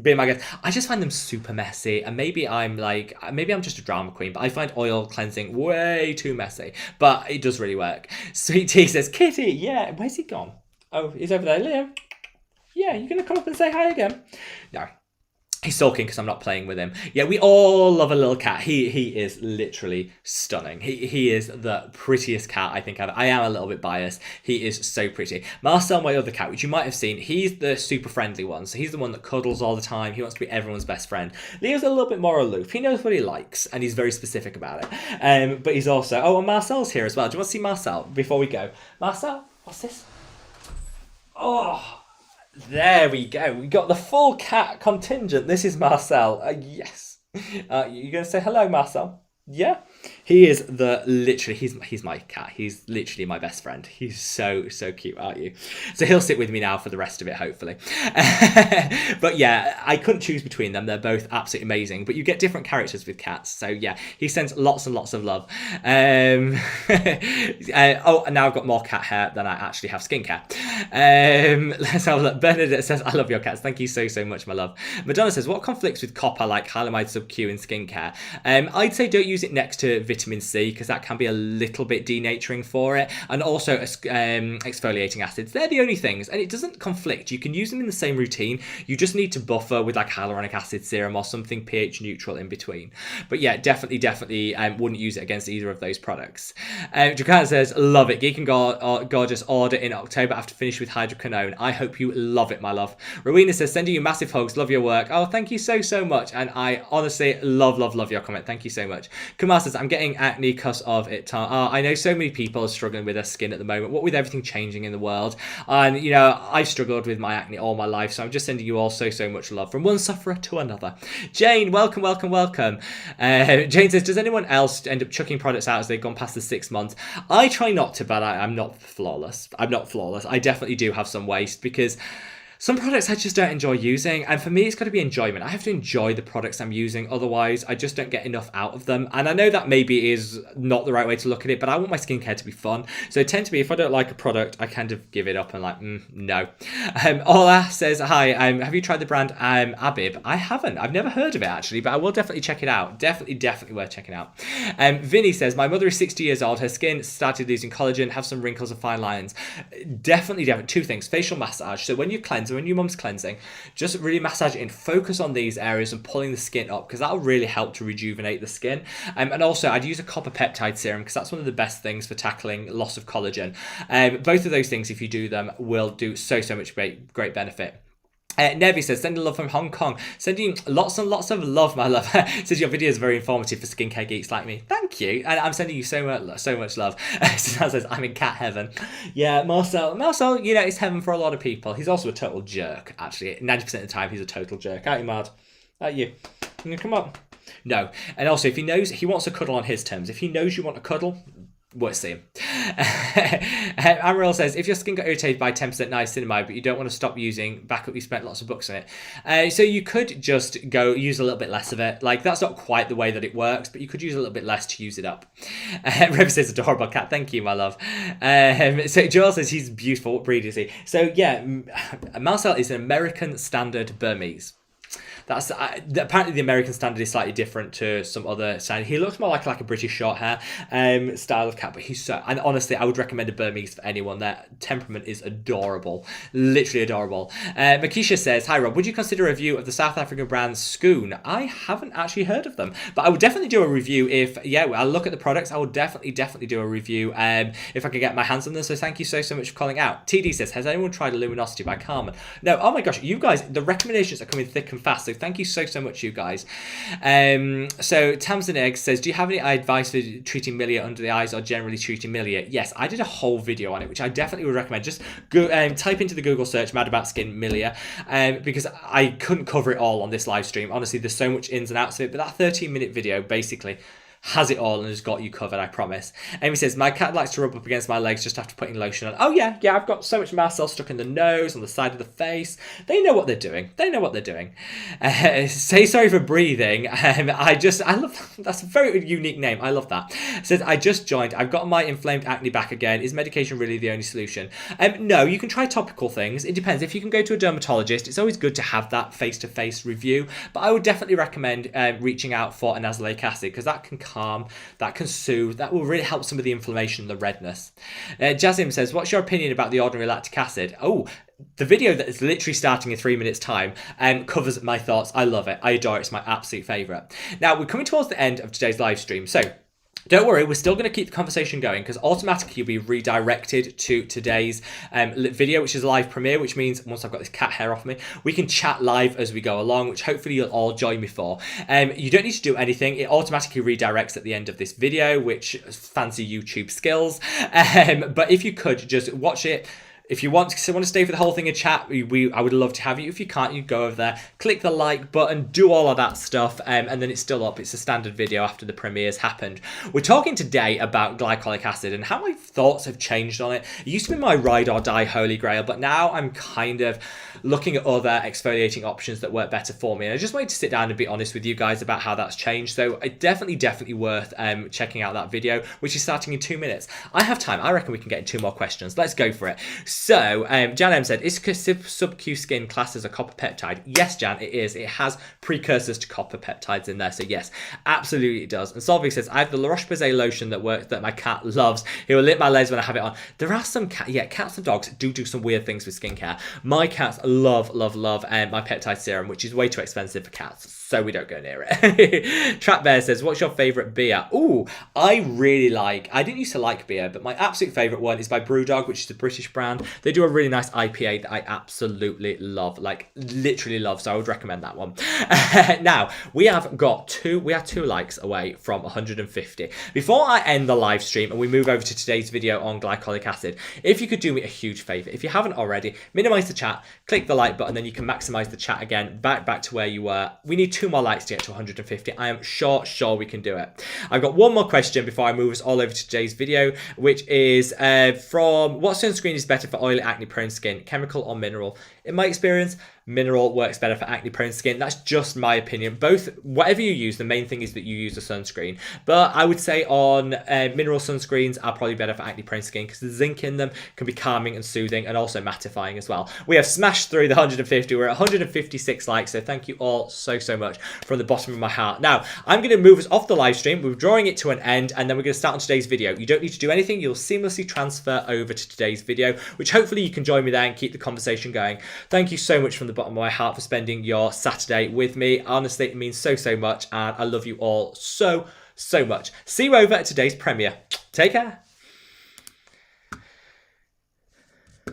[SPEAKER 1] be my guest. I just find them super messy, and maybe I'm just a drama queen, but I find oil cleansing way too messy, but it does really work. Sweet Tea says, Kitty, yeah, where's he gone? Oh, he's over there. Leo, yeah, you gonna come up and say hi again? No. He's sulking because I'm not playing with him. Yeah, we all love a little cat. He is literally stunning. He is the prettiest cat I think I've... I am a little bit biased. He is so pretty. Marcel, my other cat, which you might have seen, he's the super friendly one. So he's the one that cuddles all the time. He wants to be everyone's best friend. Leo's a little bit more aloof. He knows what he likes, and he's very specific about it. But he's also... Oh, and Marcel's here as well. Do you want to see Marcel before we go? Marcel, what's this? Oh... There we go. We got the full cat contingent. This is Marcel. Yes. You going to say hello, Marcel? Yeah. He is he's my cat. He's literally my best friend. He's so cute, aren't you? So he'll sit with me now for the rest of it, hopefully. But yeah, I couldn't choose between them. They're both absolutely amazing. But you get different characters with cats. So yeah, he sends lots and lots of love. Oh, and now I've got more cat hair than I actually have skincare. Let's have a look. Bernadette says, I love your cats. Thank you so much, my love. Madonna says, what conflicts with copper like Hylamide Sub-Q in skincare? I'd say don't use it next to vitamin C, because that can be a little bit denaturing for it, and also exfoliating acids. They're the only things, and it doesn't conflict. You can use them in the same routine. You just need to buffer with like hyaluronic acid serum or something pH neutral in between. But yeah, definitely wouldn't use it against either of those products. Jakarta says, love it. Geek and Gorgeous order in October after finish with hydroquinone. I hope you love it, my love. Rowena says, sending you massive hugs. Love your work. Oh, thank you so much, and I honestly love your comment. Thank you so much. Kumar says, I'm getting acne because of it. I know so many people are struggling with their skin at the moment, what with everything changing in the world. And, you know, I've struggled with my acne all my life, so I'm just sending you all so much love from one sufferer to another. Jane, welcome. Jane says, does anyone else end up chucking products out as they've gone past the 6 months? I try not to, but I'm not flawless. I definitely do have some waste, because some products I just don't enjoy using, and for me it's got to be enjoyment. I have to enjoy the products I'm using, otherwise I just don't get enough out of them. And I know that maybe is not the right way to look at it, but I want my skincare to be fun. So it tends to be, if I don't like a product, I kind of give it up and like, no. Ola says, hi, have you tried the brand Abib? I haven't. I've never heard of it actually, but I will definitely check it out. Definitely worth checking out. Vinny says, my mother is 60 years old. Her skin started losing collagen, have some wrinkles and fine lines. Definitely. Two things. Facial massage. So when you cleanse, when your mum's cleansing, just really massage it in, focus on these areas and pulling the skin up, because that'll really help to rejuvenate the skin. And also I'd use a copper peptide serum, because that's one of the best things for tackling loss of collagen. Both of those things, if you do them, will do so much great benefit. Nevi says, sending love from Hong Kong. Sending lots and lots of love, my love. Says your video is very informative for skincare geeks like me. Thank you. And I'm sending you so much love. Suzanne says, I'm in cat heaven. Yeah, Marcel, you know, it's heaven for a lot of people. He's also a total jerk, actually. 90% of the time, he's a total jerk. Aren't you, Mad? Aren't you? Come on. No. And also, if he knows he wants to cuddle on his terms, if he knows you want to cuddle, we'll see him. Amaryl says, if your skin got irritated by 10% niacinamide, but you don't want to stop using backup, you spent lots of bucks on it. So you could just go use a little bit less of it. Like, that's not quite the way that it works, but you could use a little bit less to use it up. Rev says, adorable cat. Thank you, my love. So Joel says, he's beautiful. What breed is he? So yeah, Marcel is an American Standard Burmese. That's apparently the American standard is slightly different to some other standard. He looks more like a British short hair style of cat, but he's so, and honestly, I would recommend a Burmese for anyone. Their temperament is adorable, literally adorable. Makisha says, hi Rob, would you consider a review of the South African brand Schoon? I haven't actually heard of them, but I would definitely do a review if, yeah, I'll look at the products. I will definitely do a review if I can get my hands on them. So thank you so much for calling out. TD says, has anyone tried Luminosity by Carmen? No. Oh my gosh, you guys, the recommendations are coming thick and fast. So thank you so much, you guys. So Tamsin Egg says, do you have any advice for treating milia under the eyes or generally treating milia? Yes, I did a whole video on it, which I definitely would recommend. Just go type into the Google search Mad About Skin milia, because I couldn't cover it all on this live stream. Honestly, there's so much ins and outs of it, but that 13-minute video basically has it all and has got you covered, I promise. Amy says, my cat likes to rub up against my legs just after putting lotion on. Oh yeah, I've got so much Marcel stuck in the nose, on the side of the face. They know what they're doing. Say sorry for breathing. I love, that's a very unique name. I love that. Says, I just joined. I've got my inflamed acne back again. Is medication really the only solution? No, you can try topical things. It depends. If you can go to a dermatologist, it's always good to have that face-to-face review, but I would definitely recommend reaching out for an azelaic acid, because that can calm, that can soothe, that will really help some of the inflammation and the redness. Jazim says, what's your opinion about the ordinary lactic acid? Oh, the video that is literally starting in 3 minutes time covers my thoughts. I love it. I adore it. It's my absolute favourite. Now, we're coming towards the end of today's live stream, so don't worry, we're still going to keep the conversation going, because automatically you'll be redirected to today's video, which is a live premiere, which means once I've got this cat hair off me, we can chat live as we go along, which hopefully you'll all join me for. You don't need to do anything. It automatically redirects at the end of this video, which fancy YouTube skills. But if you could just watch it. If you want to stay for the whole thing and chat, I would love to have you. If you can't, you go over there, click the like button, do all of that stuff, and then it's still up. It's a standard video after the premiere's happened. We're talking today about glycolic acid and how my thoughts have changed on it. It used to be my ride or die holy grail, but now I'm kind of looking at other exfoliating options that work better for me. And I just wanted to sit down and be honest with you guys about how that's changed. So it definitely worth checking out that video, which is starting in 2 minutes. I have time. I reckon we can get in 2 more questions. Let's go for it. So, Jan M said, is sub-Q skin classed as a copper peptide? Yes, Jan, it is. It has precursors to copper peptides in there. So yes, absolutely it does. And Solvig says, I have the La Roche-Posay lotion that my cat loves. He will lick my legs when I have it on. There are some cats and dogs do some weird things with skincare. My cats love my peptide serum, which is way too expensive for cats, so we don't go near it. Trap Bear says, what's your favourite beer? Ooh, I didn't used to like beer, but my absolute favourite one is by Brewdog, which is a British brand. They do a really nice IPA that I absolutely love, like literally love, so I would recommend that one. Now, we are 2 likes away from 150. Before I end the live stream and we move over to today's video on glycolic acid, if you could do me a huge favour, if you haven't already, minimise the chat, click the like button, then you can maximise the chat again, back to where you were. We need 2 more likes to get to 150. I am sure we can do it. I've got one more question before I move us all over to today's video, which is from what sunscreen is better for oily, acne prone skin, chemical or mineral? In my experience, mineral works better for acne prone skin. That's just my opinion. Both, whatever you use, the main thing is that you use a sunscreen. But I would say on mineral sunscreens are probably better for acne prone skin, because the zinc in them can be calming and soothing and also mattifying as well. We have smashed through the 150. We're at 156 likes, so thank you all so much from the bottom of my heart. Now, I'm going to move us off the live stream. We're drawing it to an end, and then we're going to start on today's video. You don't need to do anything. You'll seamlessly transfer over to today's video, which hopefully you can join me there and keep the conversation going. Thank you so much from the bottom of my heart for spending your Saturday with me. Honestly, it means so much, and I love you all so much. See you over at today's premiere. Take care.